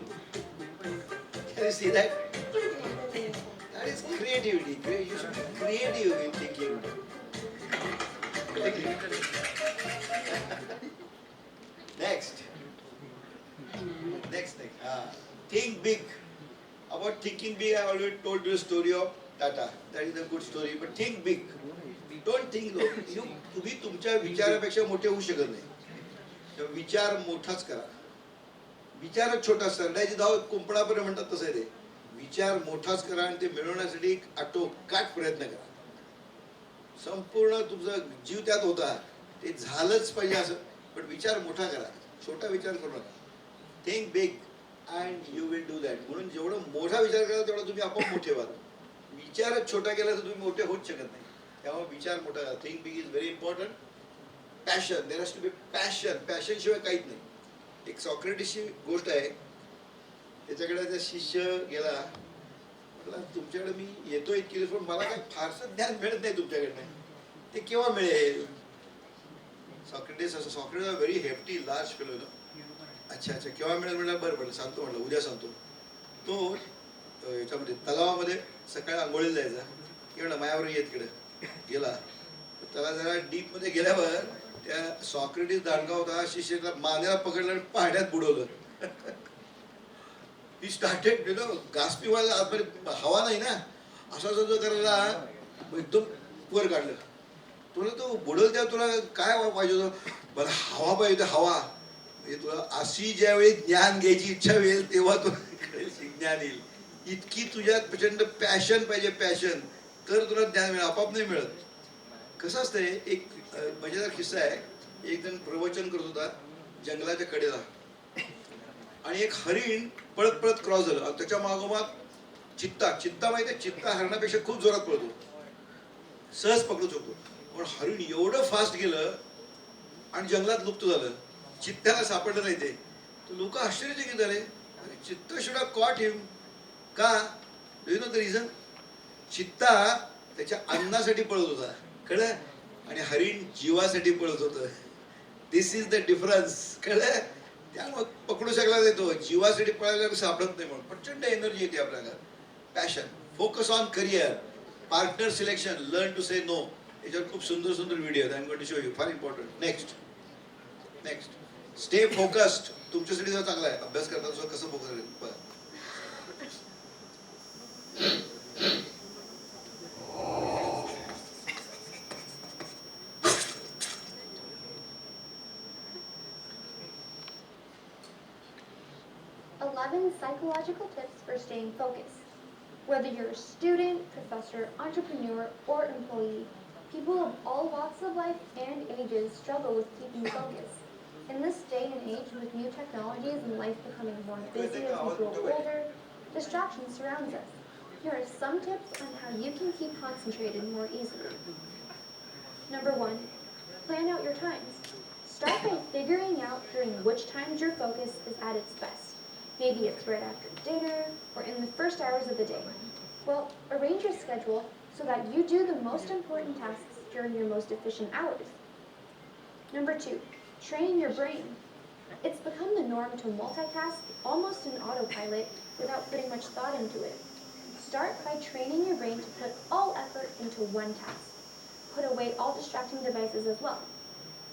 S1: Can you see that? That is creativity. You should be creative in thinking. Next. Think big. About thinking big, I already told you a story of Tata. That is a good story. But think big. Don't think low. तुम्ही तुमच्या विचारापेक्षा मोठे होऊ शकत नाही. विचार मोठाच करा. विचारच छोटा सरडायची धाव कुंपणापर्यंत म्हणतात तसं आहे ते. विचार मोठाच करा आणि ते मिळवण्यासाठी आटोकाट प्रयत्न करा. संपूर्ण तुमचा जीव त्यात होता. ते झालंच पाहिजे असं. पण विचार मोठा करा. छोटा विचार करू नका. Think big. And you will do that. म्हणून जेवढं मोठा विचार कराल तेवढा तुम्ही आपोआप मोठे व्हाल. विचारच छोटा केला तर तुम्ही मोठे होऊच शकत नाही. त्यामुळे विचार मोठा करा. Think big is very important. Passion, there has to be passion. Passion शिवाय काहीच नाही. एक सॉक्रेटिसची गोष्ट आहे. त्याच्याकडे त्या शिष्य गेला, म्हटलं तुमच्याकडे मी येतो इतकी दिवस पण मला काही फारसं ज्ञान मिळत नाही तुमच्याकडनं, ते केव्हा मिळेल? सॉक्रेटिस असं, Socrates very hefty large fellow होतं. अच्छा अच्छा केव्हा मिळेल म्हटलं, बरं बरं सांगतो म्हटलं, उद्या सांगतो. तो याच्यामध्ये तलावामध्ये सकाळी आंघोळीला जायचा. की म्हणलं मायावर ये तिकडे. गेला त्याला जरा डीपमध्ये गेल्यावर त्या सॉक्रेटिस दांडगा होता, शिष्याला मानेला पकडलं आणि पाण्यात बुडवलं. ही स्टार्टेड गास्पी व्हायला, आतमध्ये हवा नाही ना, असा जो करायला एकदम वर काढलं. तुला तो बुडल तेव्हा तुला काय पाहिजे होतं? मला हवा पाहिजे, हवा. म्हणजे तुला अशी ज्यावेळी ज्ञान घ्यायची इच्छा होईल तेव्हा तुला ज्ञान येईल. इतकी तुझ्यात प्रचंड पॅशन पाहिजे, पॅशन, तर तुला ज्ञान मिळेल, आपाप नाही मिळत. कसं असतंय, एक मजेदार किस्सा आहे. एक जण प्रवचन करत होता जंगलाच्या कडेला, आणि एक हरिण पळत पळत क्रॉस झालं. त्याच्या मागोमाग चित्ता माहिती आहे, चित्ता हरणापेक्षा खूप जोरात पळतो, सहज पकडू शकतो. पण हरिण एवढं फास्ट गेलं आणि जंगलात लुप्त झालं. चित्त्याला सापडलं नाही ते. तर लोक आश्चर्यचकित झाले. अरे चित्ता शुड हॅव कॉट हिम. का? Do you know the reason? चित्ता त्याच्या अन्नासाठी पळत होता, कळलं, आणि हरिण जीवासाठी पळत होतं. दिस इज द डिफरन्स, कळलं. त्यामुळे पकडू शकला नाही तो, जीवासाठी पळायला सापडत नाही. म्हणून प्रचंड एनर्जी येते आपल्याला. Passion, focus on career, partner selection, learn to say no. याच्यावर खूप सुंदर सुंदर व्हिडिओ आहेत. I am going to show you, far important. Next stay focused. तुमच्यासाठी जर चांगला आहे अभ्यास करताना कसं फोकस करायचं.
S4: 11 psychological tips for staying focused. Whether you're a student, professor, entrepreneur, or employee, people of all walks of life and ages struggle with keeping focus. In this day and age, with new technologies and life becoming more busy as we grow older, distraction surrounds us. Here are some tips on how you can keep concentrated more easily. Number 1, plan out your times. Start by figuring out during which times your focus is at its best. Maybe it's right after dinner or in the first hours of the day. Well, arrange your schedule so that you do the most important tasks during your most efficient hours. Number 2, train your brain. It's become the norm to multitask almost in autopilot without putting much thought into it. Start by training your brain to put all effort into one task. Put away all distracting devices as well.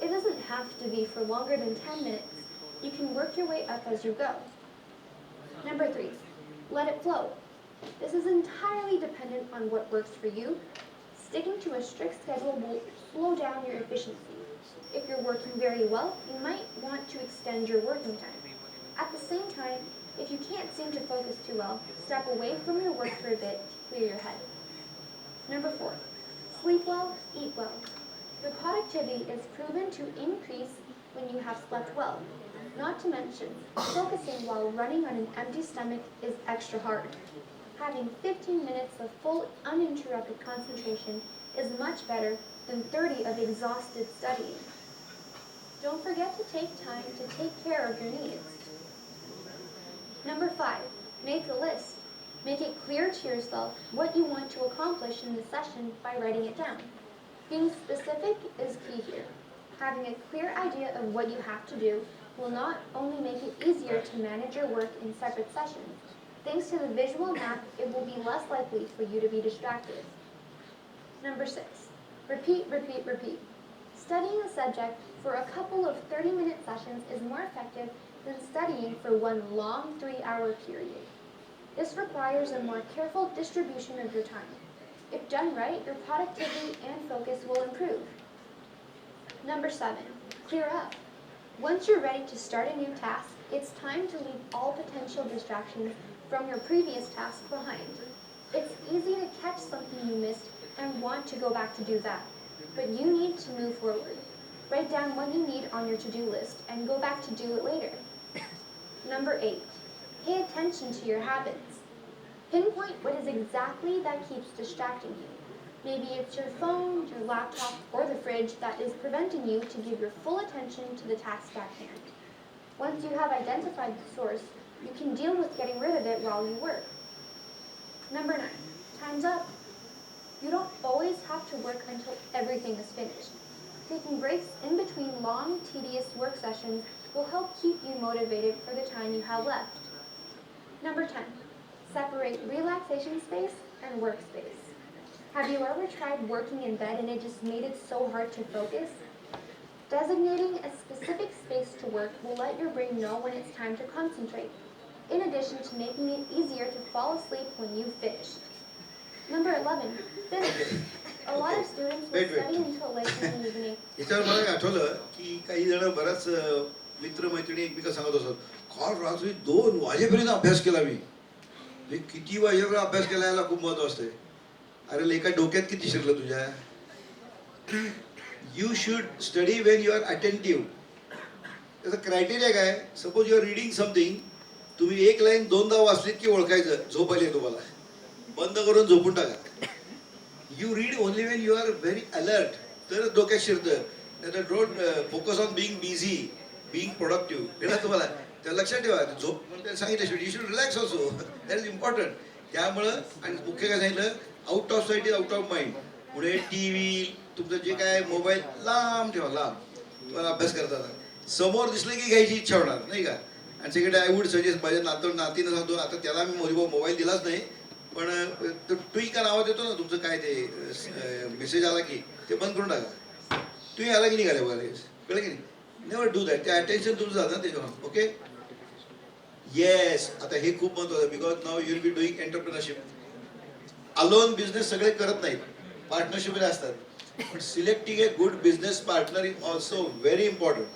S4: It doesn't have to be for longer than 10 minutes. You can work your way up as you go. Number 3, let it flow. This is entirely dependent on what works for you. Sticking to a strict schedule will slow down your efficiency. If you're working very well, you might want to extend your working time. At the same time, if you can't seem to focus too well, step away from your work for a bit to clear your head. Number 4, sleep well, eat well. Your productivity is proven to increase when you have slept well. Not to mention, focusing while running on an empty stomach is extra hard. Having 15 minutes of full, uninterrupted concentration is much better than 30 of exhausted studying. Don't forget to take time to take care of your needs. Number 5, make a list. Make it clear to yourself what you want to accomplish in the session by writing it down. Being specific is key here. Having a clear idea of what you have to do will not only make it easier to manage your work in separate sessions. Thanks to the visual map, it will be less likely for you to be distracted. Number 6, repeat, repeat, repeat. Studying a subject for a couple of 30-minute sessions is more effective than studying for one long 3-hour period. This requires a more careful distribution of your time. If done right, your productivity and focus will improve. Number 7, clear up. Once you're ready to start a new task, it's time to leave all potential distractions from your previous task behind. It's easy to catch something you missed and want to go back to do that, but you need to move forward. Write down what you need on your to-do list and go back to do it later. Number 8, Pay attention to your habits. Pinpoint what is exactly that keeps distracting you. Maybe it's your phone, your laptop, or the fridge that is preventing you to give your full attention to the task at hand. Once you have identified the source, you can deal with getting rid of it while you work. Number 9, time's up. You don't always have to work until everything is finished. Taking breaks in between long, tedious work sessions will help keep you motivated for the time you have left. Number 10, separate relaxation space and workspace. Have you ever tried working in bed and it just made it so hard to focus? Designating a specific space to work will let your brain know when it's time to concentrate, in addition to making it easier to fall asleep when you've finished. Number 11, finish. A lot of students will study until late in the evening.
S1: याच्यावर मला एक आठवलं की काही जण बराच मित्रमैत्रिणी एकमेकांना सांगत असत, काल रात्री 2 वाजेपर्यंत अभ्यास केला मी किती वाजेपर्यंत अभ्यास केला याला खूप महत्व असते. अरे लेका डोक्यात किती शिरलं तुझ्या. You should study when you are attentive. त्याचा क्रायटेरिया काय, suppose you are reading something, तुम्ही एक लाईन 2दा वाचलीत की ओळखायचं, झोपायला तुम्हाला, बंद करून झोपून टाका. You read only when you are very alert, तरच डोक्यात शिरतं. नाही तर don't focus on being busy, being productive. कळलं तुम्हाला, त्या लक्षात ठेवा. झोप म्हणजे सांगितलं, you should relax also, that is important. त्यामुळं आणि मुख्य काय सांगितलं, out of sight is out of mind. पुढे टी व्ही, तुमचं जे काय मोबाईल लांब ठेवा, लांब. तुम्हाला अभ्यास करताना समोर दिसलं की घ्यायची इच्छा होणार नाही का. आणि सेकंड आय वुड सजेस्ट, माझ्या नातीनं सांगतो, आता त्याला मी मोबाईल दिलाच नाही, पण तो ट्विक का नावात येतो ना तुमचं काय ते मेसेज आला की ते बंद करून टाका. तुम्ही आला की निघाले बघा, कळलं की नाही. Never do that. ते अटेन्शन तुमचं जातं ना त्याच्यावर. Okay, yes. आता हे खूप महत्त्वाचं, because now you will be doing entrepreneurship. Alone business सगळे करत नाहीत, पार्टनरशिपमध्ये असतात. पण selecting a good business partner is also very important.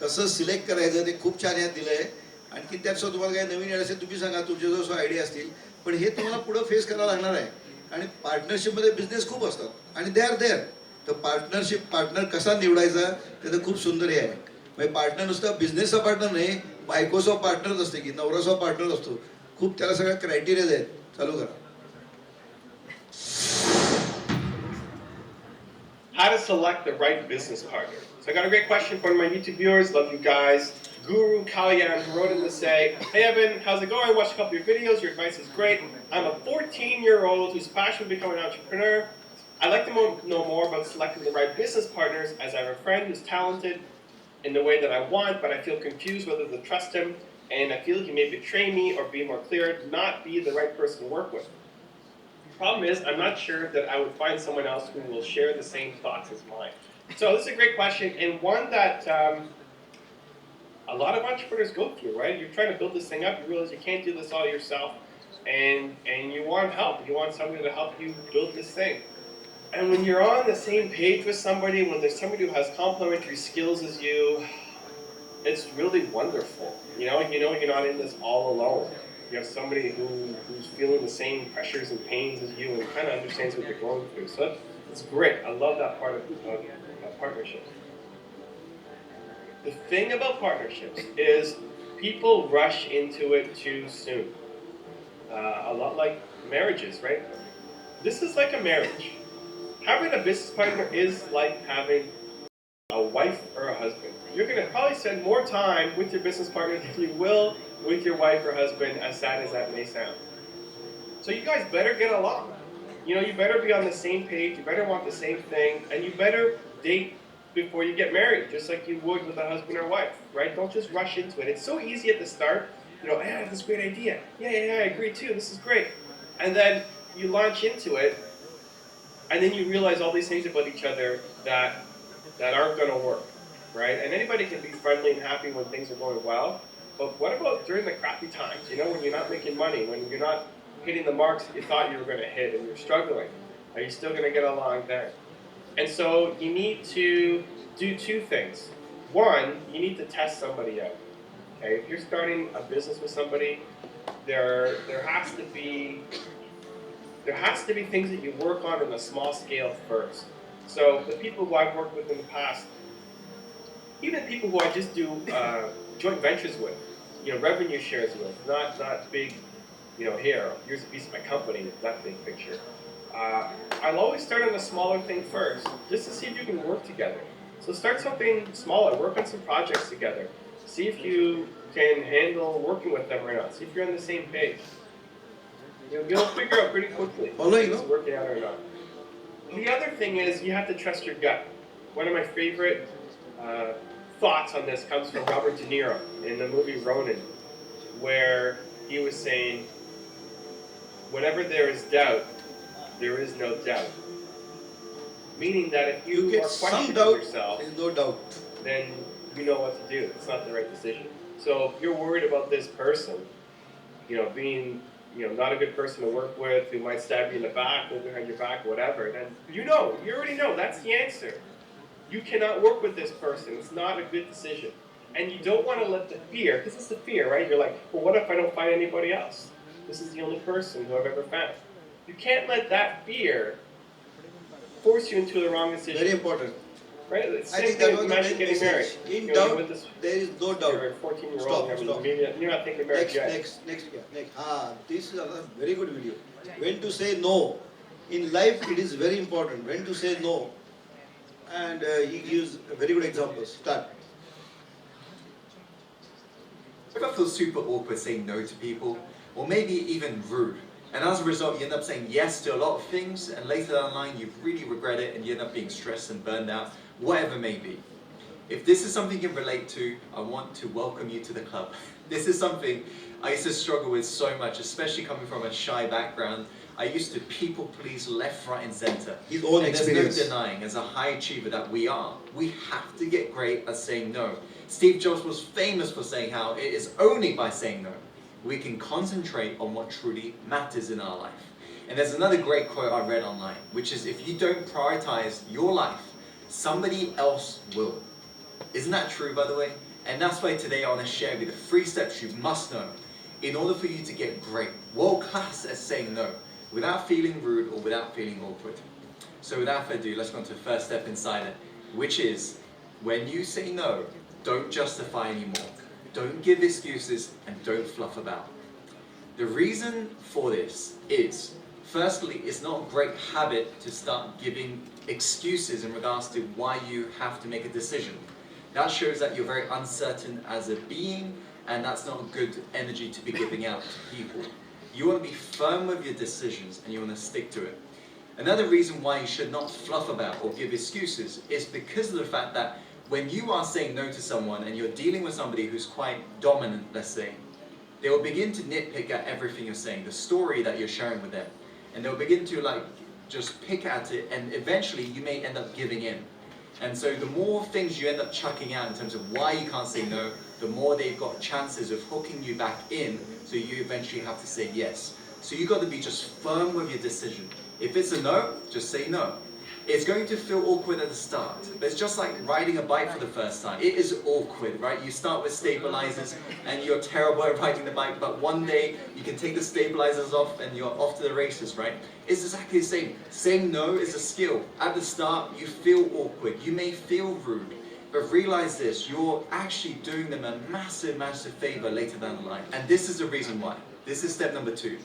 S1: कसं सिलेक्ट करायचं ते खूप छान यात दिलं आहे. आणखी त्याचं तुम्हाला काही नवीन असेल तुम्ही सांगा, तुमच्याजवळ आयडिया असतील. पण हे तुम्हाला पुढं फेस करावं लागणार आहे. आणि पार्टनरशिपमध्ये बिझनेस खूप असतात आणि दे आर देअर. तर पार्टनर कसा निवडायचा त्याचं खूप सुंदर हे आहे. म्हणजे पार्टनर नुसतं बिझनेसचा पार्टनर नाही, बायकोचा पार्टनरच असते की नवराचा पार्टनर असतो. खूप त्याला सगळ्या क्रायटेरियाज आहेत. चालू करा.
S10: How to select the right business partner. So I got a great question from my YouTube viewers. Love you guys. Guru Kalyan wrote in to say, hey Evan, how's it going? Watched a couple of your videos. Your advice is great. I'm a 14-year-old who's passionate to become an entrepreneur. I'd like to know more about selecting the right business partners, as I have a friend who's talented in the way that I want, but I feel confused whether to trust him, and I feel he may betray me or be more clear, not be the right person to work with. Problem is, I'm not sure that I would find someone else who will share the same thoughts as mine. So this is a great question, and one that a lot of entrepreneurs go through, right? You're trying to build this thing up, you realize you can't do this all yourself, and you want help. You want somebody to help you build this thing. And when you're on the same page with somebody, when there's somebody who has complementary skills as you, it's really wonderful. You know you're not in this all alone. You have somebody who's feeling the same pressures and pains as you and kind of understands what you're going through. So it's great. I love that part of partnerships. The thing about partnerships is people rush into it too soon. A lot like marriages, right? This is like a marriage. Having a business partner is like having a wife or a husband. You're going to probably spend more time with your business partner than you will with your wife or husband, as sad as that may sound. So you guys better get along. You better be on the same page, you better want the same thing, and you better date before you get married, just like you would with a husband or wife, right? Don't just rush into it. It's so easy at the start, hey, I have this great idea. Yeah, I agree too, this is great. And then you launch into it, and then you realize all these things about each other that aren't going to work, right? And anybody can be friendly and happy when things are going well, but what about during the crappy times, when you're not making money, when you're not hitting the marks that you thought you were going to hit and you're struggling? Are you still going to get along then? And so you need to do two things. One, you need to test somebody out. Okay, if you're starting a business with somebody, there has to be things that you work on a small scale first. So the people who I've worked with in the past, even people who I just do joint ventures with, revenue shares with, not big, here, here's a piece of my company, that big picture. I'll always start on a smaller thing first, just to see if you can work together. So start something smaller, work on some projects together. See if you can handle working with them or not. See if you're on the same page. You'll figure out pretty quickly if it's working out or not. The other thing is you have to trust your gut. One of my favorite thoughts on this comes from Robert De Niro in the movie Ronin, where he was saying, whenever there is doubt, there is no doubt. Meaning that if you
S1: get
S10: are
S1: some
S10: questioning
S1: doubt,
S10: yourself,
S1: there is no doubt.
S10: then you know what to do. It's not the right decision. So if you're worried about this person, being not a good person to work with, who might stab you in the back, or behind your back, whatever, then you already know, that's the answer. You cannot work with this person. It's not a good decision. And you don't want to let the fear, because it's the fear, right? You're like, well, what if I don't find anybody else? This is the only person who I've ever found. You can't let that fear force you into the wrong decision.
S1: Very important.
S10: Right? It's the
S1: I
S10: same
S1: think that
S10: thing
S1: was
S10: with
S1: the
S10: imagine
S1: main
S10: getting married.
S1: message. In
S10: You're
S1: doubt,
S10: with this,
S1: there is no doubt.
S10: you're a 14-year-old,
S1: Stop.
S10: you're not thinking marriage yet.
S1: Next. This is a very good video. When to say no. In life, it is very important. When to say no. And he gives very good examples. Start.
S11: Ever feel super awkward saying no to people, or maybe even rude? And as a result, you end up saying yes to a lot of things, and later down the line, you really regret it, and you end up being stressed and burned out, whatever it may be. If this is something you can relate to, I want to welcome you to the club. This is something I used to struggle with so much, especially coming from a shy background. I used to people please left, right, and center.
S1: His own experience.
S11: There's no denying, as a high achiever that we are, we have to get great at saying no. Steve Jobs was famous for saying how it is only by saying no we can concentrate on what truly matters in our life. And there's another great quote I read online, which is, if you don't prioritize your life, somebody else will. Isn't that true, by the way? And that's why today I want to share with you the 3 steps you must know in order for you to get great, world class at saying no, without feeling rude or without feeling awkward. So without further ado, let's go on to the first step inside it, which is, when you say no, don't justify anymore. Don't give excuses and don't fluff about. The reason for this is, firstly, it's not a great habit to start giving excuses in regards to why you have to make a decision. That shows that you're very uncertain as a being, and that's not a good energy to be giving out to people. You want to be firm with your decisions and you want to stick to it. Another reason why you should not fluff about or give excuses is because of the fact that when you are saying no to someone and you're dealing with somebody who's quite dominant, let's say, they will begin to nitpick at everything you're saying, the story that you're sharing with them. And they'll begin to just pick at it, and eventually you may end up giving in. And so the more things you end up chucking out in terms of why you can't say no, the more they've got chances of hooking you back in, so you eventually have to say yes. So you've got to be just firm with your decision. If it's a no, just say no. It's going to feel awkward at the start, but it's just like riding a bike for the first time. It is awkward, right? You start with stabilizers and you're terrible at riding the bike, but one day you can take the stabilizers off and you're off to the races, right? It's exactly the same. Saying no is a skill. At the start, you feel awkward. You may feel rude, but realize this, you're actually doing them a massive, massive favor later down the line. And this is the reason why. This is step number 2.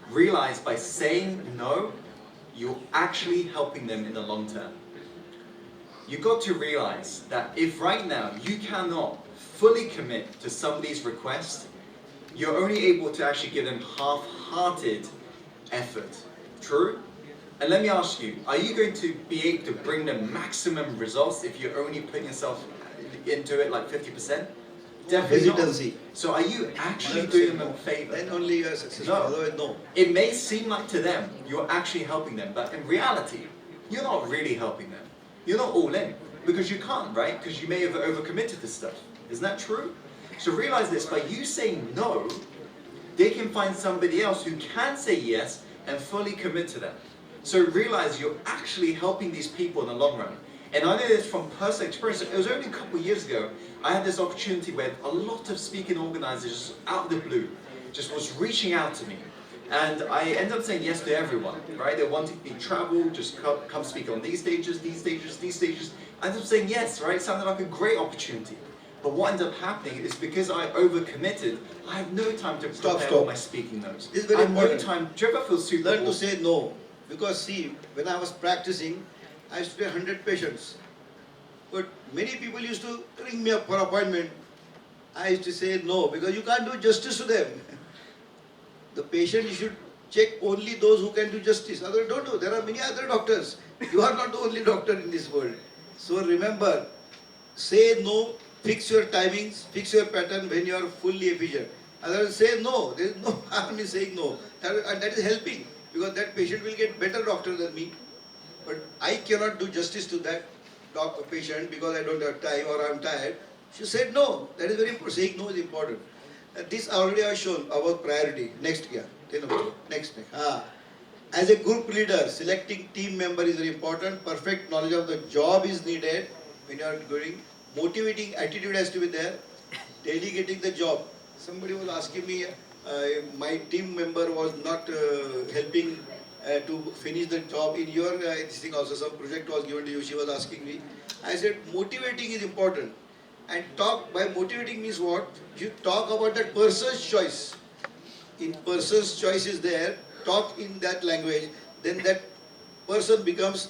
S11: Realize by saying no, you're actually helping them in the long term. You've got to realize that if right now you cannot fully commit to somebody's request, you're only able to actually give them half-hearted effort. True? And let me ask you, are you going to be able to bring them maximum results if you're only putting yourself into it like 50%? Definitely
S1: Hesitancy.
S11: not. So are you actually doing them a favor?
S1: Then only you are successful.
S11: No.
S1: Otherwise, no.
S11: It may seem like to them you're actually helping them, but in reality, you're not really helping them. You're not all in, because you can't, right? Because you may have overcommitted to stuff. Isn't that true? So realize this, by you saying no, they can find somebody else who can say yes and fully commit to them. So realize you're actually helping these people in the long run. And I know this from personal experience. It was only a couple of years ago, I had this opportunity where a lot of speaking organizers, out of the blue, just was reaching out to me. And I ended up saying yes to everyone, right? They wanted me to travel, just come speak on these stages, these stages, these stages. I ended up saying yes, right? It sounded like a great opportunity. But what ends up happening is because I overcommitted, I have no time to prepare all my speaking notes.
S1: This is very
S11: I have no
S1: important.
S11: time. Do you ever feel super
S1: Learn to
S11: bored?
S1: say no. Because see, when I was practicing, I used to be 100 patients. But many people used to ring me up for appointment. I used to say no, because you can't do justice to them. The patient, you should check only those who can do justice. Otherwise, don't do. There are many other doctors. You are not the only doctor in this world. So remember, say no, fix your timings, fix your pattern when you are fully efficient. Otherwise, say no. There is no harm in saying no. And that is helping, because that patient will get better doctor than me. But I cannot do justice to that patient because I don't have time or I am tired. She said no. That is very important. Saying no is important. This already I have shown about priority. Next, yeah. Next. As a group leader, selecting team member is very important. Perfect knowledge of the job is needed when you are doing. Motivating attitude has to be there. Delegating the job. Somebody was asking me, my team member was not helping to finish the job in your this thing also. Some project was given to you. She was asking me. I said motivating is important. And talk by motivating means what? You talk about that person's choice. In person's choice is there, talk in that language, then that person becomes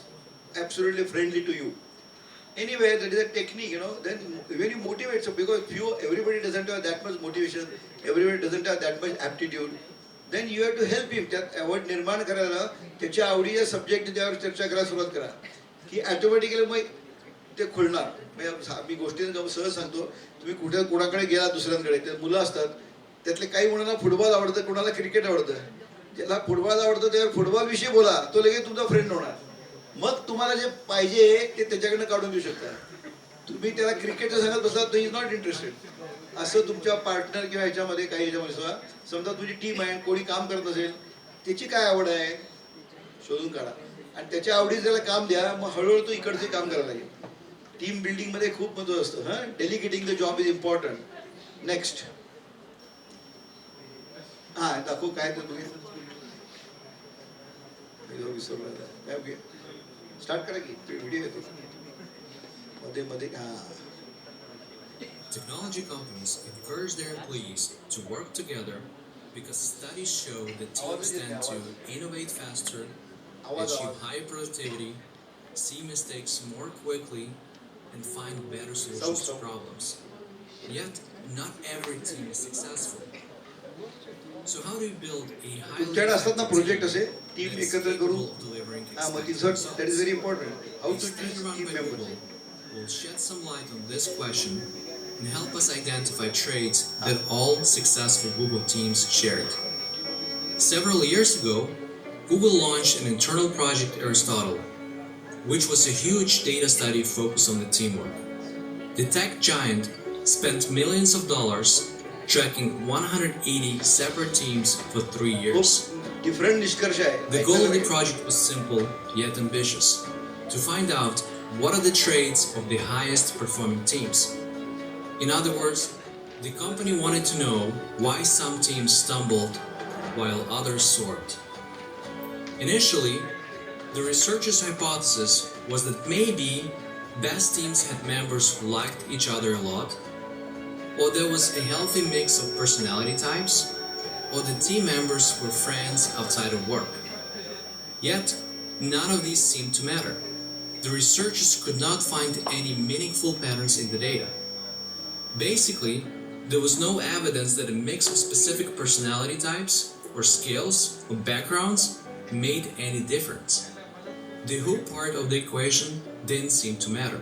S1: absolutely friendly to you. Anyway, that is a technique, then when you motivate, so because everybody doesn't have that much motivation, everybody doesn't have that much aptitude, then you have to help him. त्यात आवड निर्माण करायला त्याच्या आवडीच्या subject त्यावर चर्चा करायला सुरुवात करा की ऑटोमॅटिकली मग ते खुलणार. मी गोष्टीने सहज सांगतो, तुम्ही कुठे कोणाकडे गेला दुसऱ्यांकडे, ते मुलं असतात, त्यातले काही मुलांना फुटबॉल आवडतं, कोणाला क्रिकेट आवडतं. ज्याला फुटबॉल आवडतं त्यावर फुटबॉल विषयी बोला, तो लगेच तुमचा फ्रेंड होणार. मग तुम्हाला जे पाहिजे ते त्याच्याकडनं काढून देऊ शकता. तुम्ही त्याला क्रिकेटचं सांगत बसला तो इज नॉट इंटरेस्टेड. असं तुमच्या पार्टनर किंवा ह्याच्यामध्ये काही ह्याच्यामध्ये सुद्धा समजा तुझी टीम आहे, कोणी काम करत असेल, त्याची काय आवड आहे शोधून काढा आणि त्याच्या आवडीचं त्याला काम द्या. मग हळूहळू तो इकडचे काम करायला लागेल. टीम बिल्डिंग मध्ये खूप महत्व असतं. Delegating the job is important. Next. दाखवू काय तर बघितलं ओके स्टार्ट करा की व्हिडिओ येतो मध्ये मध्ये.
S12: Technology companies encourage their employees to work together because studies show that teams tend to innovate faster, achieve higher productivity, see mistakes more quickly, and find better solutions to problems. Yet, not every team is successful. So how do you build a highly effective
S1: project
S12: team
S1: team
S12: that is
S1: एकत्र
S12: capable
S1: करू.
S12: of delivering
S1: That
S12: expected
S1: is very
S12: results?
S1: important. How to
S12: Study
S1: choose
S12: run
S1: team
S12: by
S1: members.
S12: Google will shed some light on this question and help us identify traits that all successful Google teams shared. Several years ago, Google launched an internal project Aristotle, which was a huge data study focused on the teamwork. The tech giant spent millions of dollars tracking 180 separate teams for 3 years.
S1: Different निष्कर्ष आहे.
S12: The goal of the project was simple yet ambitious, to find out what are the traits of the highest performing teams. In other words, the company wanted to know why some teams stumbled while others soared. Initially, the researchers' hypothesis was that maybe best teams had members who liked each other a lot, or there was a healthy mix of personality types, or the team members were friends outside of work. Yet, none of these seemed to matter. The researchers could not find any meaningful patterns in the data. Basically, there was no evidence that a mix of specific personality types, or skills, or backgrounds made any difference. The who part of the equation didn't seem to matter.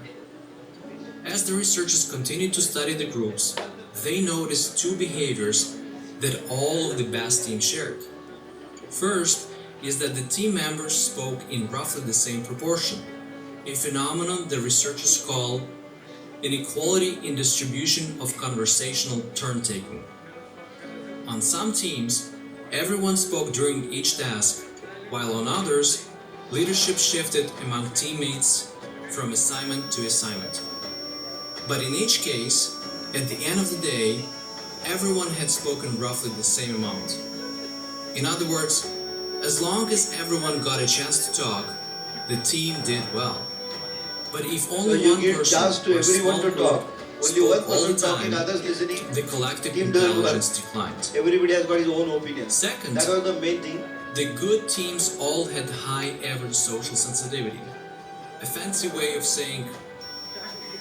S12: As the researchers continued to study the groups, they noticed two behaviors that all of the best teams shared. First is that the team members spoke in roughly the same proportion, a phenomenon the researchers call inequality in distribution of conversational turn-taking. On some teams, everyone spoke during each task, while on others, leadership shifted among teammates from assignment to assignment. But in each case, at the end of the day, everyone had spoken roughly the same amount. In other words, as long as everyone got a chance to talk, the team did well. But if only one person or a small group
S1: Only one
S12: spoke all the
S1: person talking,
S12: time,
S1: others listening.
S12: the collective
S1: Team doesn't work.
S12: intelligence declined.
S1: Everybody has got his own opinion.
S12: Second,
S1: That was the main thing.
S12: the good teams all had high average social sensitivity. A fancy way of saying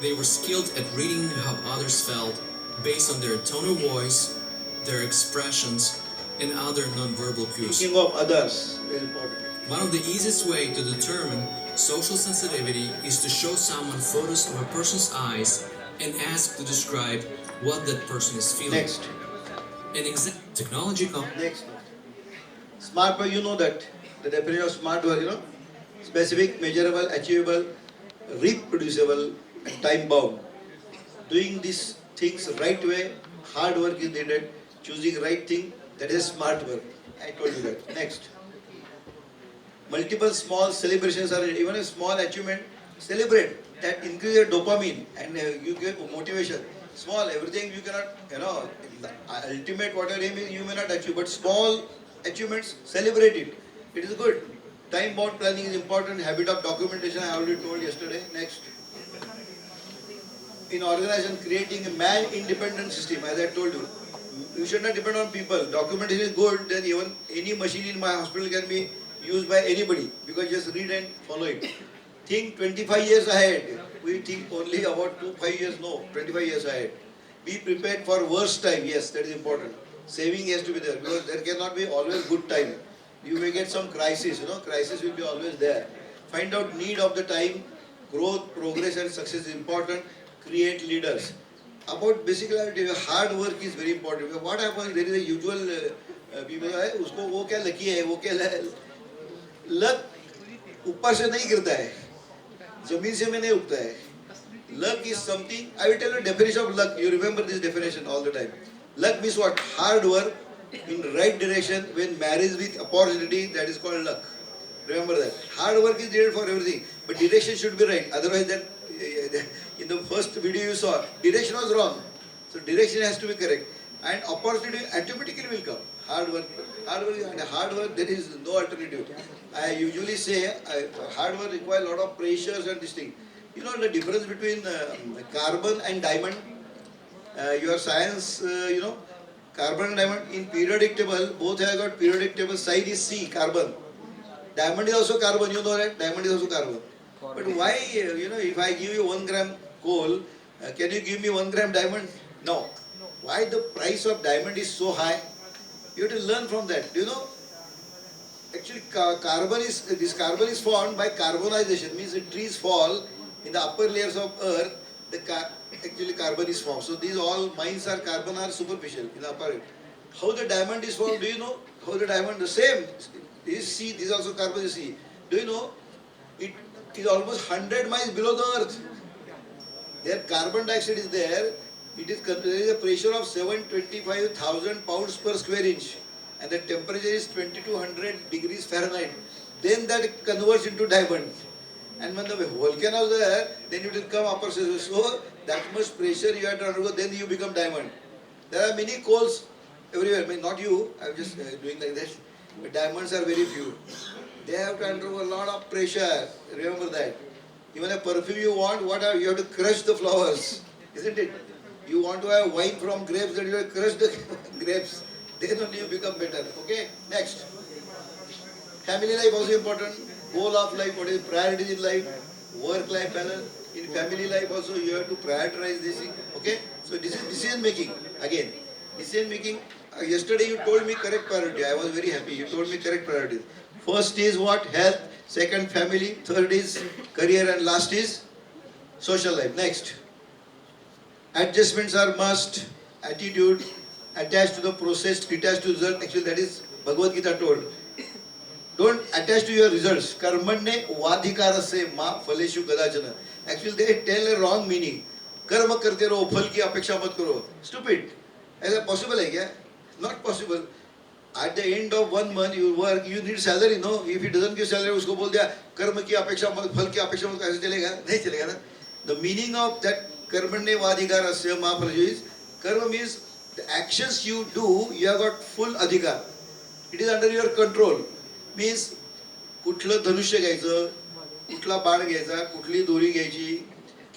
S12: they were skilled at reading how others felt based on their tone of voice, their expressions, and other nonverbal cues.
S1: Thinking of others is important.
S12: One of the easiest way to determine social sensitivity is to show someone photos of a person's eyes and ask to describe what that person is feeling.
S1: Next.
S12: An technology
S1: Next. Smart work, you know that. The definition of smart work, you know? Specific, measurable, achievable, reproducible, and time bound. Doing these things right way, hard work is needed. Choosing right thing, that is smart work. I told you that. Next. Multiple small celebrations are even a small achievement. Celebrate. That increase your dopamine and you get motivation. Small, everything you cannot, you know, the ultimate whatever aim is you may not achieve, but small achievements, celebrate it. It is good. Time bound planning is important. Habit of documentation I already told yesterday. Next. In organization, creating a man-independent system, as I told you. You should not depend on people. Documentation is good, then even any machine in my hospital can be used by anybody because just read and follow it. Think 25 years ahead. We think only about 5 years, no, 25 years ahead. Be prepared for worst time, yes, that is important. Saving has to be there because there cannot be always good time. You may get some crisis, you know, crisis will be always there. Find out need of the time, growth, progress and success is important. Create leaders. About basically hard work is very important. Because what happens, there is a usual people है उसको वो क्या lucky है वो क्या luck ऊपर से नहीं गिरता है जमीन से में नहीं उगता है. Luck is something. I will tell you the definition of luck. You remember this definition all the time. Luck means what? Hard work in right direction when married with opportunity. That is called luck. Remember that. Hard work is needed for everything, but direction should be right. Otherwise, that in the first video you saw, direction was wrong. So direction has to be correct, and opportunity automatically will come. Hard work, and hard work. There is no alternative. I usually say hard work requires a lot of pressures and this thing. You know the difference between carbon and diamond. Your science, you know, carbon and diamond in periodic table, both have got periodic table. Side is C, carbon. Diamond is also carbon. You know that diamond is also carbon. But why, you know, if I give you 1 gram coal, can you give me 1 gram diamond? No. Why the price of diamond is so high? You have to learn from that. Do you know? Actually, this carbon is formed by carbonization. Means the trees fall in the upper layers of earth. Actually carbon is formed. So these all mines are carbon are superficial in the upper. How the diamond is formed? Do you know? How the diamond the same? This is C. This is also carbon is C. Do you know? It is almost 100 miles below the earth. There carbon dioxide is there. There is a pressure of 725,000 pounds per square inch, and the temperature is 2200 degrees Fahrenheit. Then that converts into diamond. And when the volcano is there, then it will come upper surface. So that much pressure you have to undergo, then you become diamond. There are many coals everywhere. I mean, not you. I'm just doing like this. But diamonds are very few. They have to undergo a lot of pressure. Remember that. Even a perfume you want, you have to crush the flowers, isn't it? You want to have wine from grapes, then you have to crush the grapes. Then only you become better. Okay? Next. Family life also important. Goal of life, what is priorities in life, work-life balance. In family life also you have to prioritize this thing. Okay? So this is decision making. Again, decision making. Yesterday you told me correct priority. I was very happy. You told me correct priorities. First is what? Health. Second, family. Third is career, and last is social life. Next. Adjustments are must. Attitude attached to the process, detached to result. Actually, that is Bhagavad Gita told. Don't attach to your results. Karmanne vadhikarase ma phaleshu kadachana. Actually, they tell a wrong meaning. Karma karte raho, phal ki apeksha mat karo. Stupid. Is that possible? Not possible. At the end of 1 month, you work, you need salary, no? If he doesn't give salary, usko bol diya, karma ki apeksha mat, phal ki apeksha mat, kaise chalega? Nahi chalega na. The meaning of that karmanne vadhikarase ma phaleshu is, karma means the actions you do, you have got full adhikar. It is under your control. Means कुठलं धनुष्य घ्यायचं, कुठला बाण घ्यायचा, कुठली दोरी घ्यायची,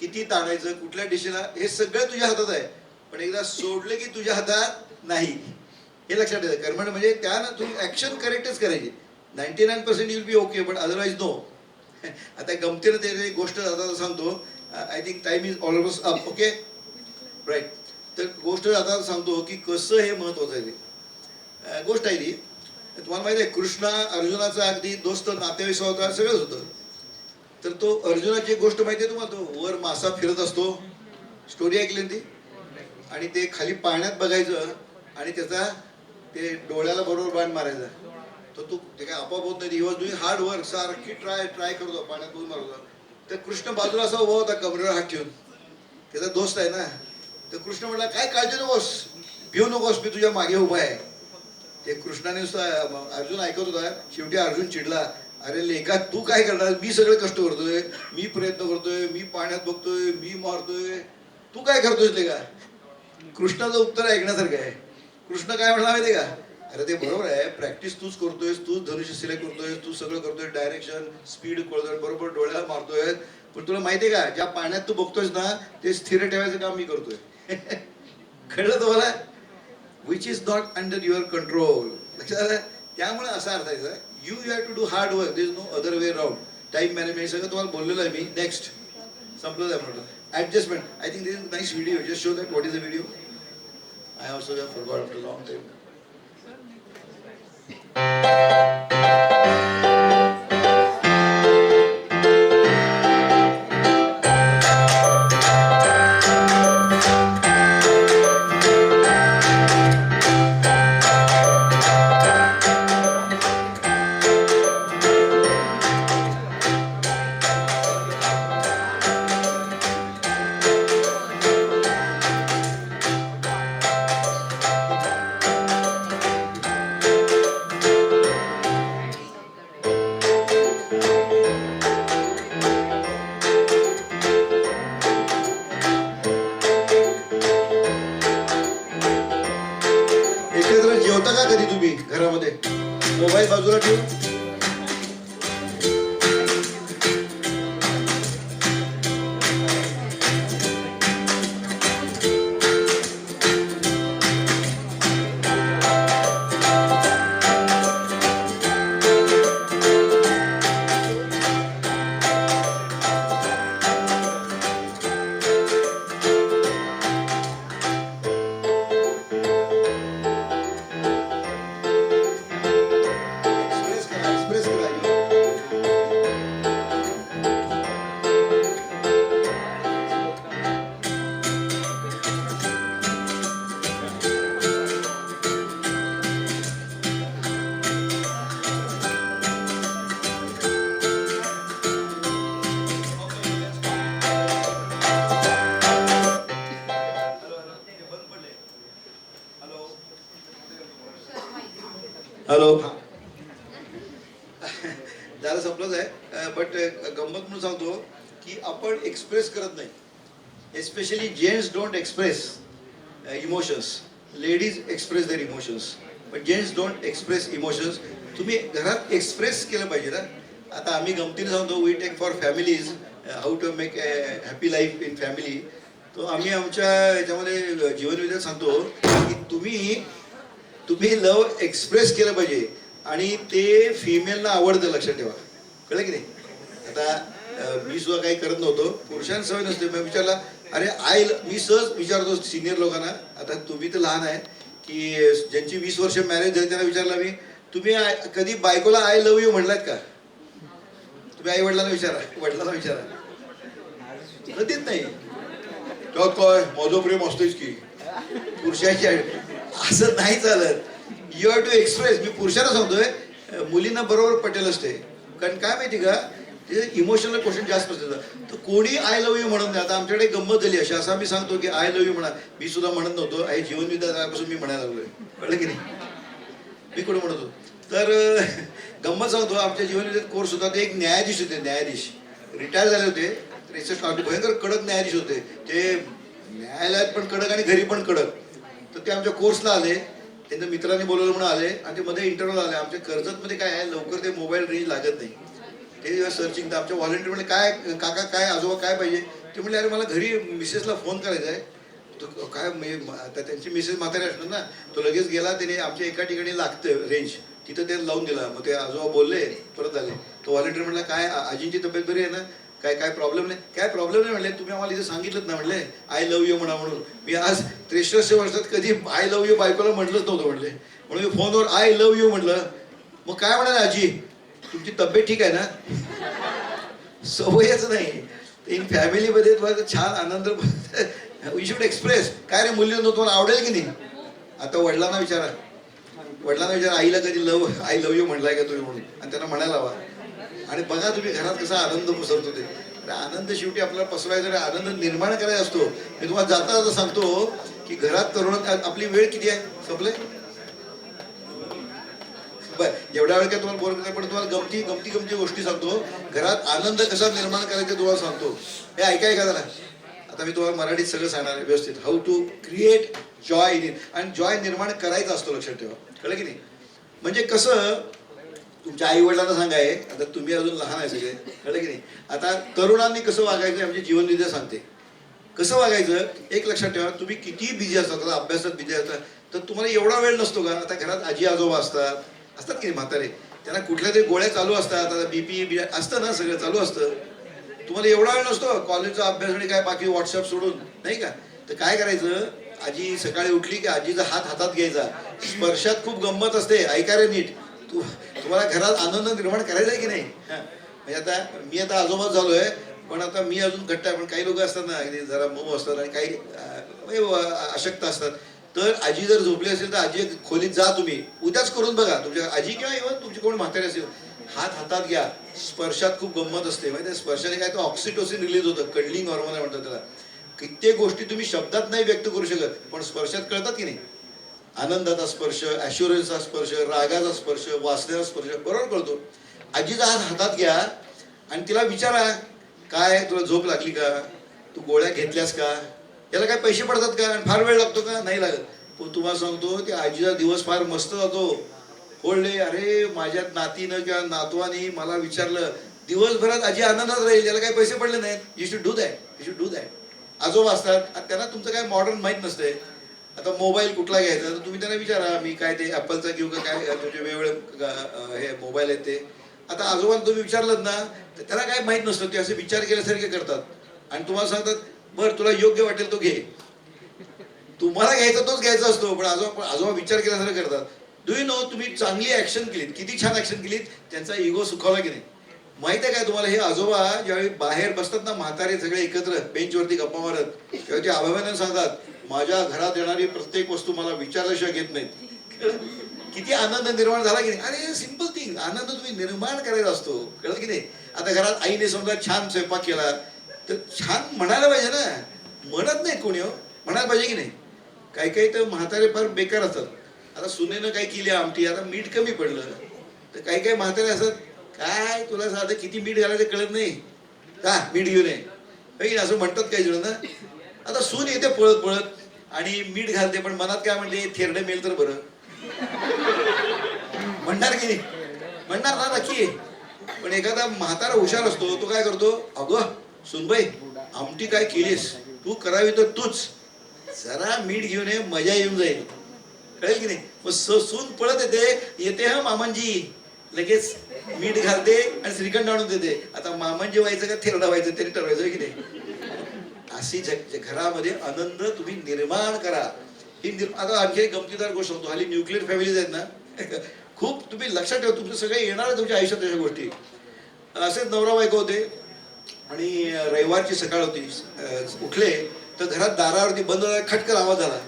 S1: किती ताणायचं, कुठल्या दिशेला, हे सगळं तुझ्या हातात आहे. पण एकदा सोडलं की तुझ्या हातात नाही, हे लक्षात ठेवायचं. कर्मण म्हणजे त्यानं तुम्ही ॲक्शन करेक्टच करायची. 99% will be okay, but otherwise no. आता गमतीनं ते गोष्ट आता सांगतो. I think time is almost up. Okay, right. तर गोष्ट आता सांगतो की कसं हे महत्त्वाचं आहे. ते गोष्ट आहे ती तुम्हाला माहिती आहे, कृष्णा अर्जुनाचा अगदी दोस्त, नातेवाईक होता, सगळंच होतं. तर तो अर्जुनाची एक गोष्ट माहिती आहे तुम्हाला, तो वर मासा फिरत असतो, स्टोरी ऐकली ती, आणि ते खाली पाण्यात बघायचं आणि त्याचा ते डोळ्याला बरोबर बाण मारायचा. तर तू ते काय आपोआप होत नाही, वॉज डुईंग हार्ड वर्क, सारखी ट्राय करतो, पाण्यात बघून मारतो. तर कृष्ण बाजूला असा उभा होता कमरेवर हात ठेवून, त्याचा दोस्त आहे ना. तर कृष्ण म्हटला, काय काळजी नकोस, भिऊ नकोस, मी तुझ्या मागे उभा आहे. ते कृष्णाने अर्जुन ऐकत होता. शेवटी अर्जुन चिडला, अरे लेका तू काय करणार, मी सगळे कष्ट करतोय, मी प्रयत्न करतोय, मी पाण्यात बघतोय, मी मारतोय, तू काय करतोय लेका. कृष्णाचं उत्तर ऐकण्यासारखं आहे. कृष्ण काय म्हणला माहितीये का, अरे ते बरोबर आहे, प्रॅक्टिस तूच करतोयस, तूच धनुष्य सिलेक्ट करतोय, तू सगळं करतोय, डायरेक्शन स्पीड कळतोय, बरोबर डोळ्याला मारतोय, पण तुला माहितीये का ज्या पाण्यात तू बघतोयस ना ते स्थिर ठेवायचं काम मी करतोय. कळलं तुम्हाला, which is not under your control. लक्षात आलं. त्यामुळे असा अर्थ आहे, you have to do hard work, there is no other way round. Time management सगळं तुम्हाला बोललेलं आहे मी. नेक्स्ट संपलं आहे म्हणून adjustment. I think this is nice video. Just show that what is the video. I also have forgot after long time. एकत्र जेवता का कधी तुम्ही घरामध्ये, मोबाईल बाजूला ठेवून? एक्सप्रेस करा. हॅलो. झालं, संपलंच आहे. बट गंमत म्हणून सांगतो की आपण एक्सप्रेस करत नाही. Especially gents don't express emotions. Ladies express their emotions, पण जेंट्स डोंट एक्सप्रेस इमोशन्स. तुम्ही घरात एक्सप्रेस केलं पाहिजे ना. आता आम्ही गमतीने सांगतो, we take for families how to make a happy life in family. तो आम्ही आमच्या याच्यामध्ये जीवनविद्यात सांगतो की तुम्ही लव एक्सप्रेस केलं पाहिजे आणि ते फिमेलला आवडतं. लक्षात ठेवा, कळलं की नाही. आता मी सुद्धा काही करत नव्हतो, पुरुषांना सवय नसते. मी विचारला, अरे मी सहज विचारतो सिनियर लोकांना. आता तुम्ही तर लहान आहे की ज्यांची 20 वर्ष मॅरेज झाली त्यांना विचारला मी, तुम्ही कधी बायकोला आय लव्ह यू म्हणलात का? तुम्ही आई वडिलांना विचारा, वडिलांना विचारा, कधीच नाही. त्यात काय माझं प्रेम असतोच की पुरुषाची, असं नाही चालत. You have to express. मी पुरुषांना सांगतोय, मुलींना बरोबर पटेल असते. कारण काय माहिती का, ते इमोशनल क्वेश्चन जास्त असतात. तर कोणी आय लव्ह यू म्हणत नाही. आता आमच्याकडे गंमत झाली अशी, असं आम्ही सांगतो की आय लव्ह यू म्हणा. मी सुद्धा म्हणत नव्हतो, आई जीवनविद्यापासून मी म्हणायला लागलोय, कळलं की नाही. मी कुठं म्हणतो. तर गंमत सांगतो, आमच्या जीवनविद्यात कोर्स होता. ते एक न्यायाधीश होते, न्यायाधीश रिटायर झाले होते. भयंकर कडक न्यायाधीश होते ते, न्यायालयात पण कडक आणि घरी पण कडक. तर ते आमच्या कोर्सला आले, त्यांच्या मित्रांनी बोलवलं म्हणून आले आणि ते मध्ये इंटरव्ह्यू आले. आमच्या कर्जतमध्ये काय आहे, लवकर ते मोबाईल रेंज लागत नाही. ते सर्चिंग. तर आमच्या व्हॉलंटियरमध्ये काय काका काय आजोबा काय पाहिजे, ते म्हणले अरे मला घरी मिसेसला फोन करायचा आहे. तो काय आता त्यांची मिसेस म्हातारी असणार ना, तो लगेच गेला. त्याने आमच्या एका ठिकाणी लागतं रेंज, तिथं ते लावून दिला. मग ते आजोबा बोलले, परत आले. तो व्हॉलेंटियर म्हणला काय आजींची तब्येत बरी आहे ना, काय प्रॉब्लेम नाही. काय प्रॉब्लेम नाही म्हणले, तुम्ही आम्हाला इथे सांगितलं ना म्हणले आय लव्ह यू म्हणा म्हणून. मी आज 63 वर्षात कधी आय लव्ह यू बायकोला म्हटलंच नव्हतं म्हणले. म्हणून मी फोनवर आय लव्ह यू म्हटलं. मग काय म्हणाले आजी तुमची तब्येत ठीक आहे ना. सवयच नाही. इन फॅमिलीमध्ये तुम्हाला छान आनंद वी शुड एक्सप्रेस. काय रे मुलींनो तुम्हाला आवडेल की नाही. आता वडिलांना विचारा आईला कधी आय लव्ह यू म्हटलाय का तुम्ही म्हणून, आणि त्यांना म्हणायला हवा. आणि बघा तुम्ही घरात कसा आनंद पसरतो ते. आनंद शेवटी आपल्याला पसरायचा, आनंद निर्माण करायचा असतो. मी तुम्हाला जाता जाता सांगतो की घरात तरुणात आपली वेळ किती आहे संपले बरं. एवढ्या वेळ काय तुम्हाला बोर करता, पण तुम्हाला गमती गोष्टी सांगतो. घरात आनंद कसा निर्माण करायचा तुम्हाला सांगतो. हे ऐका जरा. आता मी तुम्हाला मराठीत सगळं सांगणार आहे व्यवस्थित. How to create joy in it. आणि जॉय निर्माण करायचा असतो, लक्षात ठेवा. कळलं की नाही. म्हणजे कसं तुमच्या आई वडिलांना सांगाय, आता तुम्ही अजून लहान आहे सगळे, कळलं की नाही. आता तरुणांनी कसं वागायचं आमची जीवनविद्या सांगते. कसं वागायचं एक लक्षात ठेवा. तुम्ही किती बिझी असतात, अभ्यासात बिझी असतात, तर तुम्हाला एवढा वेळ नसतो का. आता घरात आजी आजोबा असतात की नाही म्हातारे, त्यांना कुठल्या तरी गोळ्या चालू असतात. आता बीपी असतं ना, सगळं चालू असतं. तुम्हाला एवढा वेळ नसतो कॉलेजचा अभ्यास आणि काय बाकी व्हॉट्सअप सोडून, नाही का. तर काय करायचं, आजी सकाळी उठली की आजीचा हात हातात घ्यायचा. स्पर्शात खूप गंमत असते. ऐका रे नीट. तुम्हाला घरात आनंद निर्माण करायचा आहे की नाही. म्हणजे आता मी आजोबा झालोय, पण आता मी अजून घट्ट आहे. पण काही लोक असतात ना जरा मऊ असतात आणि काही अशक्त असतात. तर आजी जर झोपली असेल तर आजी खोलीत जा, तुम्ही उद्याच करून बघा. तुमच्या आजी किंवा इव्हन तुमची कोण म्हातारी असेल, हात हातात घ्या. स्पर्शात खूप गंमत असते. माहिती स्पर्शाने काय, तो ऑक्सिटोसिन रिलीज होतं, कडलिंग हॉर्मोन म्हणतात त्याला. कित्येक गोष्टी तुम्ही शब्दात नाही व्यक्त करू शकत, पण स्पर्शात कळतात की नाही. आनंदाचा स्पर्श, ॲश्युरन्सचा स्पर्श, रागाचा स्पर्श, वासनेचा स्पर्श बरोबर कळतो. आजीचा हात हातात घ्या आणि तिला विचारा, काय तुला झोप लागली का, तू गोळ्या घेतल्यास का, याला काय पैसे पडतात का, फार वेळ लागतो का, नाही लागत. पण तुम्हाला सांगतो की आजीचा दिवस फार मस्त जातो. बोलले अरे माझ्या नातीनं किंवा नातवानी मला विचारलं, दिवसभरात आजी आनंदात राहील, याला काही पैसे पडले नाहीत. You should do that. आजोबा असतात, त्यांना तुमचं काय मॉडर्न माहीत नसतंय. आता मोबाईल कुठला घ्यायचा तर तुम्ही त्यांना विचारा, मी काय ते ॲपलचा घेऊ का, काय तुमचे वेगवेगळे हे मोबाईल आहेत ते. आता आजोबांना तुम्ही विचारलं ना, तर त्याला काय माहीत नसतं. ते असे विचार केल्यासारखे करतात आणि तुम्हाला सांगतात बरं तुला योग्य वाटेल तो घे. तुम्हाला घ्यायचा तोच घ्यायचा असतो, पण आजोबा विचार केल्यासारखं करतात. डू यू नो, तुम्ही चांगली ऍक्शन केलीत, किती छान ऍक्शन केलीत, त्यांचा इगो सुखावला की नाही. माहिती आहे काय तुम्हाला, हे आजोबा ज्यावेळी बाहेर बसतात ना, म्हातारे सगळे एकत्र बेंचवरती गप्पा मारत, तेव्हा ते अभिमानाने सांगतात, माझ्या घरात येणारी प्रत्येक वस्तू मला विचारल्याशिवाय घेत नाहीत. किती आनंद निर्माण झाला की नाही. अरे सिंपल थिंग, आनंद तुम्ही निर्माण करायचा असतो, कळलं की नाही. आता घरात आईने समजा छान स्वयंपाक केला तर छान म्हणायला पाहिजे ना. म्हणत नाहीत कोणी, हो म्हणायला पाहिजे की नाही. काही तर म्हातारे फार बेकार असतात. आता सुनेनं काय केली आमटी, आता मीठ कमी पडलं, तर काही म्हातारे असतात, काय तुला साधं किती मीठ घालायचं कळत नाही का, मीठ घेऊन ये असं म्हणतात काही जण ना. आता सून येते पळत आणि मीठ घालते, पण मनात काय म्हणते, थेरडं मेल तर बरं. म्हणणार की नाही, म्हणणार ना नक्की. पण एखादा म्हातारा हुशार असतो, तो काय करतो, अगं सुनबाई आमटी काय केलीस, तू करावी तर तूच, जरा मीठ घेऊन ये, मजा येऊन जाईल, कळेल की नाही. मग सून पळत येते हा मामांजी, लगेच मीठ घालते आणि श्रीखंड आणून देते. आता मामांजी व्हायचं का थेरडा व्हायचं तरी ठरवायचं की नाही. अशी घरामध्ये आनंद तुम्ही निर्माण करा. आता आणखी एक गमतीदार गोष्ट होतो, हल्ली न्यूक्लिअर फॅमिलीज आहेत ना, खूप तुम्ही लक्षात ठेवा, तुमचं सगळे येणार आहे तुमच्या आयुष्यात तशा गोष्टी. असेच नवरा बायको होते आणि रविवारची सकाळ होती, उठले तर घरात दारावरती बंद खटकन आवाज झाला.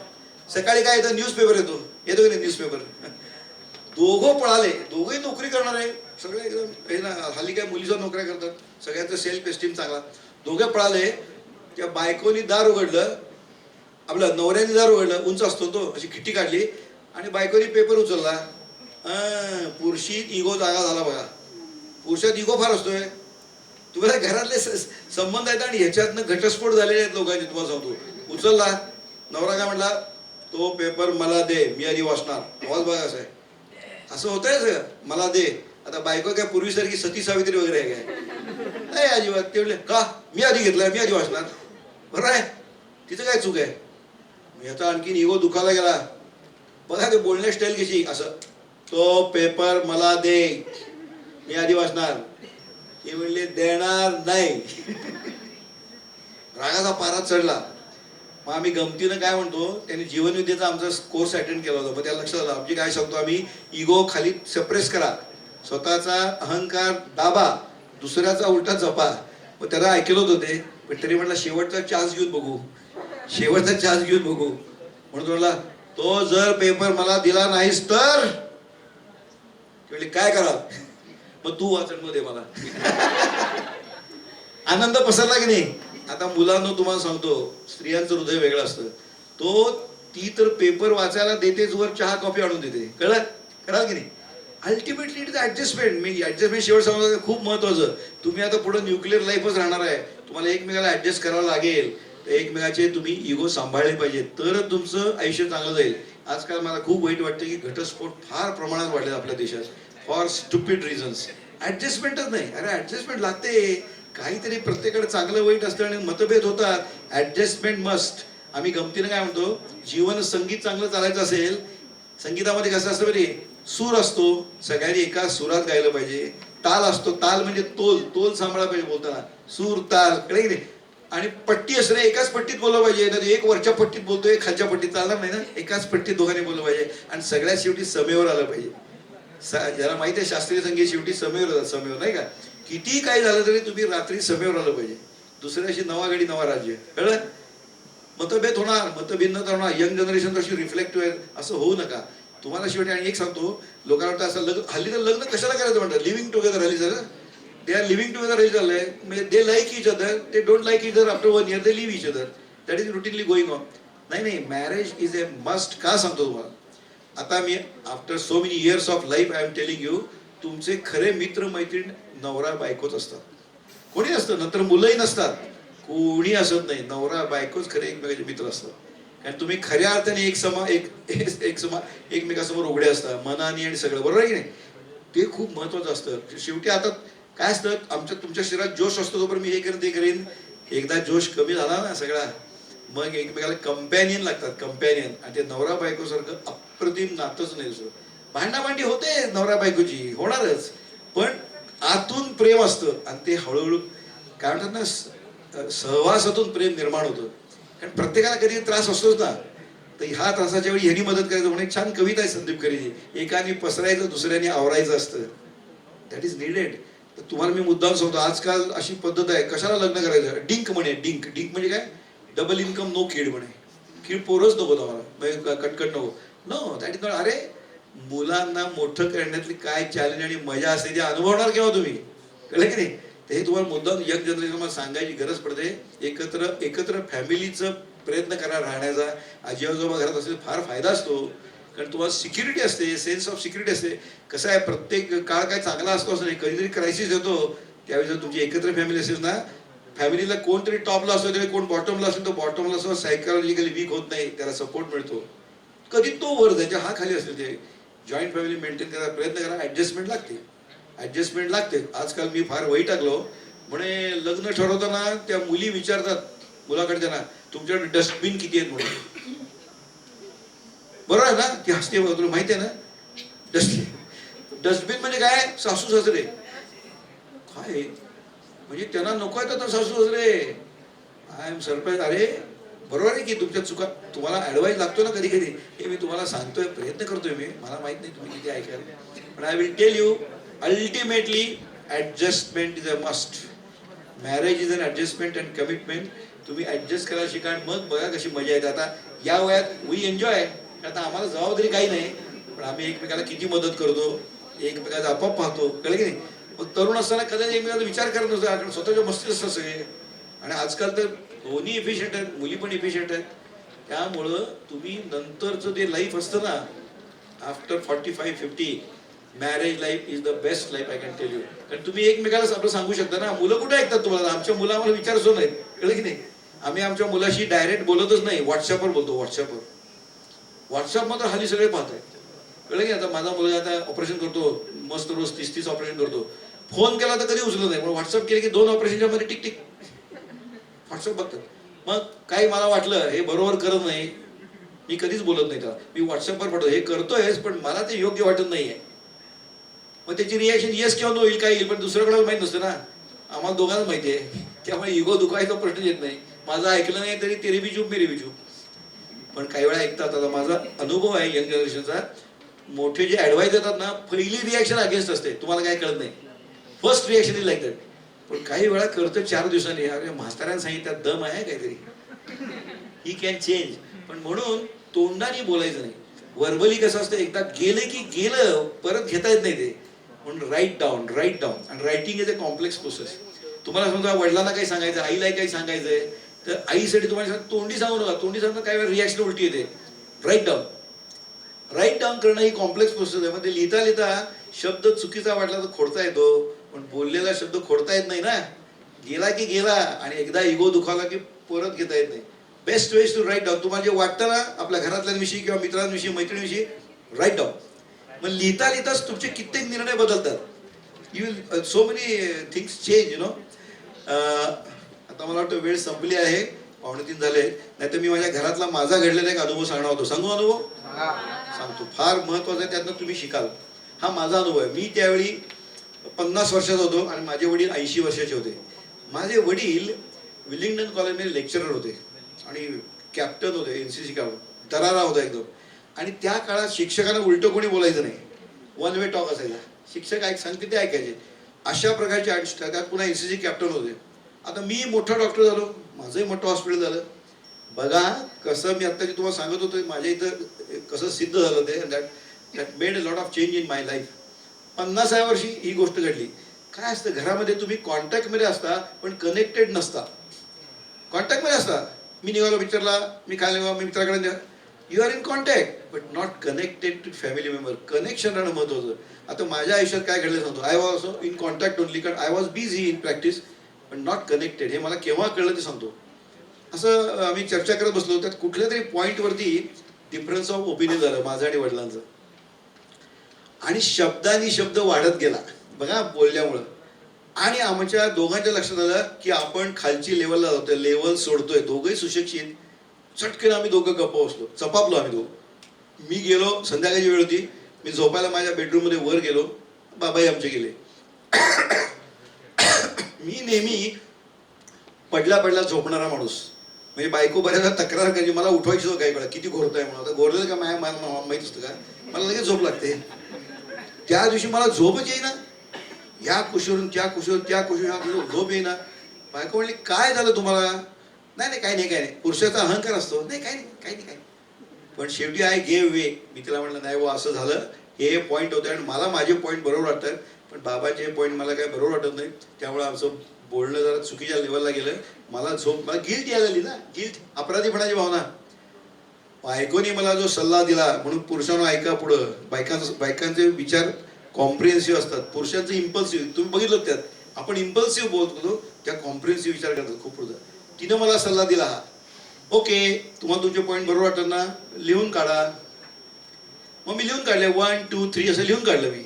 S1: सकाळी काय येतं, न्यूजपेपर येतो की नाही न्यूजपेपर. दोघं पळाले, दोघंही नोकरी करणार आहे, सगळे एकदम हे ना, हल्ली काय मुलीचा नोकऱ्या करतात, सगळ्यांचं सेल्फ एस्टीम चांगला. दोघे पळाले, त्या बायकोनी दार उघडलं, आपलं नवऱ्याने दार उघडलं, उंच असतो तो, अशी खिट्टी काढली आणि बायकोनी पेपर उचलला. पुरुषीत इगो जागा झाला बघा. पुरुषात इगो फार असतोय. तुम्हाला घरातले संबंध आहेत आणि ह्याच्यातनं घटस्फोट झालेले आहेत लोकांचे. तुम्हाला सांगतो, उचलला, नवरा काय म्हटला, तो पेपर मला दे, मी आधी वाचणार. आवाज बघा असं आहे, असं होतंय सगळं, मला दे. आता बायको काय पूर्वीसारखी सती सावित्री वगैरे आहे काय, नाही अजिबात. ते म्हणले का मी आधी घेतलाय, मी आधी वाचणार. बरं आहे, तिचं काय चूक आहे. याचा आणखीन इगो दुखायला गेला. बघा ते बोलण्या स्टाईल कशी, असं तो पेपर मला दे, मी आधी वाचणार. ते म्हणले देणार नाही. रागाचा पारा चढला. मग आम्ही गमतीनं काय म्हणतो, त्यांनी जीवनविद्येचा आमचा कोर्स अटेंड केला होता. मग त्याला लक्षात आलं आमची काय सांगतो आम्ही, इगो खाली सप्रेस करा, स्वतःचा अहंकार दाबा, दुसऱ्याचा उलटा जपा. मग त्याला ऐकलं होतं ते, पण तरी म्हटलं शेवटचा चान्स घेऊन बघू, शेवटचा चान्स घेऊन बघू. म्हणून तो म्हटला तो जर पेपर मला दिला नाहीस तर काय करा, मग तू वाचन मध्ये मला. आनंद पसरला की नाही. आता मुलांना तुम्हाला सांगतो, स्त्रियांचं हृदय वेगळं असतं. ती तर पेपर वाचायला देतेच, वर चहा कॉफी आणून देते. कळाल की नाही. Ultimately it is adjustment. Me adjustment शेवट सांगतो खूप महत्वाचं. तुम्ही आता पुढे न्यूक्लिअर लाईफच राहणार आहे, तुम्हाला एकमेकाला ऍडजस्ट करावं लागेल. एकमेकाचे तुम्ही इगो सांभाळले पाहिजे, तरच तुमचं आयुष्य चांगलं जाईल. आजकाल मला खूप वाईट वाटतं की घटस्फोट फार प्रमाणात वाढले आपल्या देशात, फॉर स्टुपिड रिझन्स. ऍडजस्टमेंटच नाही. अरे ऍडजस्टमेंट लागते, काहीतरी प्रत्येकाकडे चांगलं वाईट असतं आणि मतभेद होतात. Adjustment must. आम्ही गमतीनं काय म्हणतो, जीवन संगीत चांगलं चालायचं असेल, संगीतामध्ये कसं असतं बरे, सूर असतो, सगळ्यांनी एका सुरात गायलं पाहिजे. ताल असतो, ताल म्हणजे तोल सांभाळला पाहिजे बोलताना, सूर ताल, कळलं की नाही. आणि पट्टी असणे, एकाच पट्टीत बोललं पाहिजे. नाही एक वरच्या पट्टीत बोलतोय, खालच्या पट्टीत चालणार नाही ना. एकाच पट्टीत दोघांनी बोललं पाहिजे. आणि सगळ्यात शेवटी समेवर आलं पाहिजे. ज्याला माहिती आहे शास्त्रीय संगीत शेवटी समेवर, समेवर नाही का. किती काही झालं तरी तुम्ही रात्री समेवर आलं पाहिजे. दुसऱ्याशी नवा गडी नवा राज्य. कळलं. मतभेद होणार, मतभिन्नता होणार. यंग जनरेशन तशी रिफ्लेक्टिव्ह आहे, असं होऊ नका. तुम्हाला शेवटी आणि एक सांगतो, लोकांना वाटतं असं लग्न, हल्ली तर लग्न कशाला करायचं म्हणतात, लिव्हिंग टुगेदर. हल्ली झालं दे आर लिव्हिंग टुगेदर हे झालंय. म्हणजे they like each other, they don't like each other. After 1 year they leave each other. That is routinely going on. नाही, मॅरेज इज ए मस्ट. का सांगतो तुम्हाला, आता मी after so many years of life I am telling you, तुमचे खरे मित्र मैत्रीण नवरा बायकोच असतात. कोणी नसतं, नंतर मुलंही नसतात, कोणी असत नाही. नवरा बायकोच खरे एकमेकाचे मित्र असतात. कारण तुम्ही खऱ्या अर्थाने एकमेकासमोर उघडे असता, मनाने आणि सगळं. बरोबर आहे की नाही. ते खूप महत्वाचं असतं. शेवटी आता काय असतं, तुमच्या शरीरात जोश असतो, तोपर्यंत मी हे करेन ते करेन. एकदा जोश कमी झाला ना सगळा, मग एकमेकाला कंपॅनियन लागतात, कंपॅनियन. आणि ते नवरा बायको सारखं अप्रतिम नातंच नाही दुसरं. भांडाभांडी होते नवरा बायकोची, होणारच, पण आतून प्रेम असतं. आणि ते हळूहळू काय म्हणतात ना, सहवासातून प्रेम निर्माण होतं. कारण प्रत्येकाला कधी त्रास असतोच ना. तर ह्या त्रासाच्या वेळी ह्यांनी मदत करायचं. म्हणून एक छान कविता आहे संदीप करीची, एकाने पसरायचं दुसऱ्याने आवरायचं असतं. That is needed. तर तुम्हाला मी मुद्दाम सांगतो, आजकाल अशी पद्धत आहे, कशाला लग्न करायचं, डिंक म्हणे. डिंक म्हणजे काय, डबल इन्कम नो किड म्हणे. किड पोरच नको तुम्हाला, कटकट नको. No, that is not. अरे मुलांना मोठं करण्यातली काय चॅलेंज आणि मजा असते ते अनुभवणार केव्हा तुम्ही, कळलं की नाही. ते तुम्हाला मुद्दाम यंग जनरेशनला सांगायची गरज पडते. एकत्र फॅमिलीचं प्रयत्न करा राहण्याचा. आजी आजोबा घरात असले फार फायदा असतो, कारण तुम्हाला सिक्युरिटी असते, सेन्स ऑफ सिक्युरिटी असते. कसं आहे, प्रत्येक काळ काय चांगला असतो असं नाही, कधीतरी क्रायसिस येतो. त्यावेळी जर तुमची एकत्र फॅमिली असेल ना, फॅमिलीला कोणतरी टॉपला असतो त्यावेळी कोण बॉटमला असेल, तो बॉटमला असं सायकोलॉजिकली वीक होत नाही, त्याला सपोर्ट मिळतो. कधी तो वर जायचा, हा खाली असेल. ते जॉईंट फॅमिली मेंटेन करायचा प्रयत्न करा. ऍडजस्टमेंट लागते. आजकाल मी फार वही टाकलो, म्हणे लग्न ठरवताना त्या मुली विचारतात मुलाकडे ना, तुमच्याकडे डस्टबिन किती आहेत म्हणून. बरोबर आहे ना. ती हसते बघा, तुला माहिती आहे ना. डस्टबिन म्हणजे काय, सासू सासरे. काय म्हणजे त्यांना नको आहे तर सासू सासरे. I am surprise. अरे बरोबर आहे की तुमच्या चुका, तुम्हाला ऍडवाइस लागतो ना कधी कधी. हे मी तुम्हाला सांगतोय, प्रयत्न करतोय मी. मला माहित नाही तुम्ही किती ऐकाल, पण I will tell you, ultimately adjustment is a must. Marriage is an adjustment and commitment. तुम्ही ऍडजस्ट करायला शिका आणि मग बघा कशी मजा येते. आता या वयात वी एन्जॉय. आता आम्हाला जबाबदारी काही नाही, पण आम्ही एकमेकाला किती मदत करतो, एकमेकाचा आपोआप पाहतो, कळलं की नाही. मग तरुण असताना कदाचित एकमेकाचा विचार करत नसतो, कारण स्वतःच्या मस्तीत असतात सगळे. आणि आजकाल तर दोन्ही इफिशियंट आहेत, मुली पण इफिशियंट आहेत. त्यामुळं तुम्ही नंतरचं ते लाईफ असतं ना, after 45-50, marriage life is the best life, I can tell you. कारण तुम्ही एकमेकाला आपलं सांगू शकता ना. मुलं कुठे ऐकतात तुम्हाला, आमच्या मुलं आम्हाला विचारसो नाहीत, कळलं की नाही. आम्ही आमच्या मुलाशी डायरेक्ट बोलतच नाही, व्हॉट्सअपवर बोलतो. व्हॉट्सअप मात्र हल्ली सगळे पाहताय, कळलं की. आता माझा मुलगा आता ऑपरेशन करतो, मस्त रोज 30 ऑपरेशन करतो. फोन केला तर कधी उचलत नाही, पण व्हॉट्सअप केले की 2 ऑपरेशनच्या मध्ये टिक टिक व्हॉट्सअप बघतात. मग काही मला वाटलं हे बरोबर करत नाही, मी कधीच बोलत नाही त्याला, मी व्हॉट्सअपवर पाठवतो हे करतोयस पण मला ते योग्य वाटत नाहीये. मग त्याची रिॲक्शन येस किंवा नो येईल, काय येईल, पण दुसरं कोणाला माहित नसतं ना, आम्हाला दोघांना माहिती आहे. त्यामुळे इगो दुखायचा प्रश्न येत नाही. माझं ऐकलं नाही तरी तेरी बी चूप मेरी बी चूप. पण काही वेळा ऐकतात. आता माझा अनुभव आहे यंग जनरेशनचा, मोठे जे ऍडवाइस देतात ना, पहिली रिॲक्शन अगेन्स्ट असते, तुम्हाला काय कळत नाही, first reaction is like that. पण काही वेळा करतं 4 दिवसांनी, अरे म्हाताऱ्यानं सांगितलं दम आहे काहीतरी, ही कॅन चेंज. पण म्हणून तोंडाने बोलायचं नाही. वर्बली कसं असतं, एकदा गेलं की गेलं, परत घेता येत नाही ते. म्हणून राईट डाऊन. आणि writing is a complex process. तुम्हाला समजा वडिलांना काही सांगायचं, आईला काही सांगायचंय, तर आईसाठी तुम्हाला तोंडी सांगू नका. तोंडी सांगणं काही वेळा रिॲक्शन उलटी येते. राईट डाऊन करणं ही कॉम्प्लेक्स प्रोसेस आहे. मग ते लिहिता शब्द चुकीचा वाटला तर खोडता येतो, पण बोललेला शब्द खोडता येत नाही ना. गेला की गेला, आणि एकदा इगो दुखावला की परत घेता येत नाही. Best ways to write down. तुम्हाला जे वाटतं ना आपल्या घरातल्यांविषयी किंवा मित्रांविषयी, मैत्रिणीविषयी, राईट डाऊन. मग लिहिताच तुमचे कित्येक निर्णय बदलतात. You so many things change, you know. आता मला वाटतं वेळ संपली आहे, 2:45 झाले. नाहीतर मी माझ्या घरातला माझा घडलेला एक अनुभव सांगणार होतो. सांगू अनुभव? सांगतो. फार महत्वाचा आहे, त्यातनं तुम्ही शिकाल. हा माझा अनुभव आहे. मी त्यावेळी 50 वर्षाचा होतो आणि माझे वडील 80 वर्षाचे होते. माझे वडील विलिंग्डन कॉलेजमध्ये लेक्चरर होते आणि कॅप्टन होते, NCC कॅप्टन. दरारा होता एकदम. आणि त्या काळात शिक्षकांना उलटं कोणी बोलायचं नाही, 1 वे टॉक असायचा. शिक्षक सांगते ते ऐकायचे. अशा प्रकारचे त्यात पुन्हा NCC कॅप्टन होते. आता मी मोठा डॉक्टर झालो, माझंही मोठं हॉस्पिटल झालं. बघा कसं मी आत्ता जे तुम्हाला सांगत होतो, माझ्या इथं कसं सिद्ध झालं ते. That made a lot of change in my life. 50व्या वर्षी ही गोष्ट घडली. काय असतं, घरामध्ये तुम्ही कॉन्टॅक्टमध्ये असता पण कनेक्टेड नसता. कॉन्टॅक्टमध्ये असता, मी निघालो पिक्चरला, मी काय निघालो, मी मित्राकडे, you are in contact but not connected to family member. Connection राहणं महत्त्वाचं. आता माझ्या आयुष्यात काय घडलं सांगतो. I was also in contact only, कारण I was busy in practice पण नॉट कनेक्टेड. हे मला केव्हा कळलं ते सांगतो. असं आम्ही चर्चा करत बसलो, त्यात कुठल्या तरी पॉईंटवरती डिफरन्स ऑफ ओपिनियन झालं माझं आणि वडिलांचं, आणि शब्दानी शब्द वाढत गेला बघा बोलल्यामुळं. आणि आमच्या दोघांच्या लक्षात आलं की आपण खालची लेवलला जातोय, लेवल सोडतोय. दोघंही सुशिक्षित. चटकन आम्ही दोघं गप्प बसलो, चपापलो आम्ही दोघं. मी गेलो, संध्याकाळची वेळ होती, मी झोपायला माझ्या बेडरूममध्ये वर गेलो, बाबाही आमचे गेले. मी नेहमी पडला झोपणारा माणूस. म्हणजे बायको बऱ्याचदा तक्रार करायची, मला उठवायची काही वेळा, किती घोरतोय म्हणून. आता घोरलेलं का माहीत असतं का, मला लगेच झोप लागते. त्या दिवशी मला झोपच येईना. या कुशीवरून त्या कुशीवरून झोप येईना. बायको म्हणली काय झालं तुम्हाला. नाही काही नाही. पुरुषाचा अहंकार असतो. नाही काही नाही. पण शेवटी आय गेव वे. मी तिला म्हटलं नाही वो असं झालं, हे पॉईंट होते आणि मला माझे पॉईंट बरोबर वाटतात, पण बाबाचे पॉईंट मला काही बरोबर वाटत नाही. त्यामुळे आमचं बोलणं जरा चुकीच्या लेवलला गेलं. मला गिल्ट यायला लागली ना, गिल्ट, अपराधीपणाची भावना. बायकोनी मला जो सल्ला दिला, म्हणून पुरुषांना ऐका पुढं. बायकांचे विचार कॉम्प्रिहेन्सिव्ह असतात, पुरुषांचे इम्पल्सिव्ह. तुम्ही बघितलं त्यात, आपण इम्पल्सिव्ह बोलतो, त्या कॉम्प्रिहेन्सिव्ह विचार करतात खूप पुढं. तिनं मला सल्ला दिला, हा ओके तुम्हाला तुमचे पॉईंट बरोबर वाटत ना, लिहून काढा. मग मी लिहून काढले, 1 2 3 असं लिहून काढलं मी.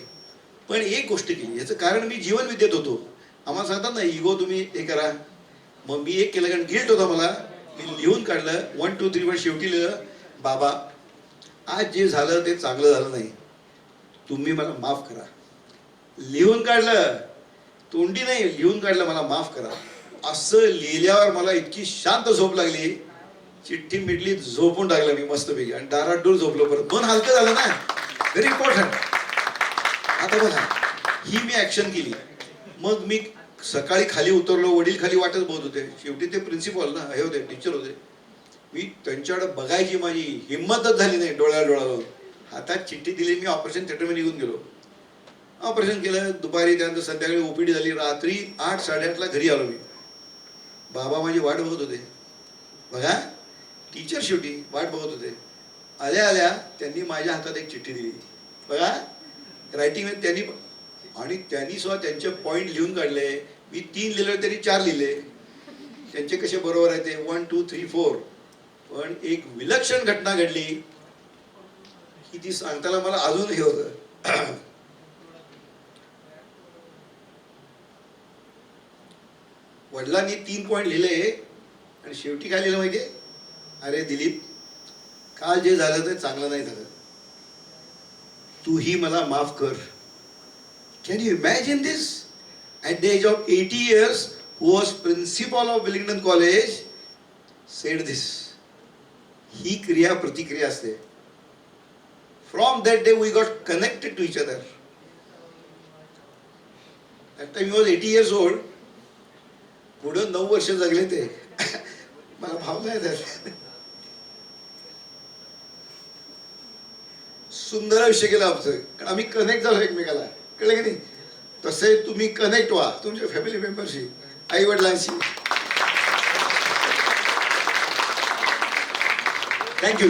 S1: पण एक गोष्ट केली, याचं कारण मी जीवन विद्येत होतो. आम्हाला सांगतात ना इगो तुम्ही हे करा. मग मी एक केलं, कारण गिल्ट होता मला. मी लिहून काढलं 1 2 3, पण शेवटी लिहिलं, बाबा आज जे झालं ते चांगलं झालं नाही, तुम्ही मला माफ करा. लिहून काढलं, तोंडी नाही, लिहून काढलं, मला माफ करा. असं लिहिल्यावर मला इतकी शांत झोप लागली, चिठ्ठी मिटली, झोपून टाकलं मी मस्तपैकी आणि दारात झोपलो. परत मन हलकं झालं ना, व्हेरी इम्पॉर्टंट. आता बघा ही मी ऍक्शन केली. मग मी सकाळी खाली उतरलो, वडील खाली वाटच बघत होते. शेवटी ते प्रिन्सिपल ना, हे होते, टीचर होते. मी त्यांच्याकडे बघायची माझी हिंमतच झाली नाही. डोळ्याला डोळा लावून हातात चिठ्ठी दिली. मी ऑपरेशन थिएटरमध्ये निघून गेलो. ऑपरेशन केलं दुपारी, त्यानंतर संध्याकाळी OPD झाली. रात्री 8 8:30ला घरी आलो मी. बाबा माझी वाट बघत होते. बघा टीचर शेवटी वाट बघत होते. आल्या त्यांनी माझ्या हातात एक चिठ्ठी दिली. बघा रायटिंग त्यांनी, आणि त्यांनी सुद्धा त्यांचे पॉईंट लिहून काढले. मी 3 लिहिले, त्यांनी 4 लिहिले. त्यांचे कसे बरोबर आहे ते 1 2 3 4. पण एक विलक्षण घटना घडली की ती सांगताना मला अजून हे होतं. वडिलांनी 3 पॉईंट लिहिले आणि शेवटी काय लिहिलं माहिती आहे? अरे दिलीप, काल जे झालं ते चांगलं नाही झालं, तूही मला माफ कर. Can you imagine this? At the age of 80 years, who was principal of Wellington College said this. ही क्रिया प्रतिक्रिया असते. From that day we got connected to each other. That time he was 80 years old. पुढे 9 वर्ष जगले ते. मला भावना आहे त्यात. सुंदर आयुष्य केलं आमचं, कारण आम्ही कनेक्ट झालो एकमेकाला. कळलं की नाही? तसे तुम्ही कनेक्ट व्हा तुमच्या फॅमिली मेंबरशी, आई वडिलांशी. थँक्यू.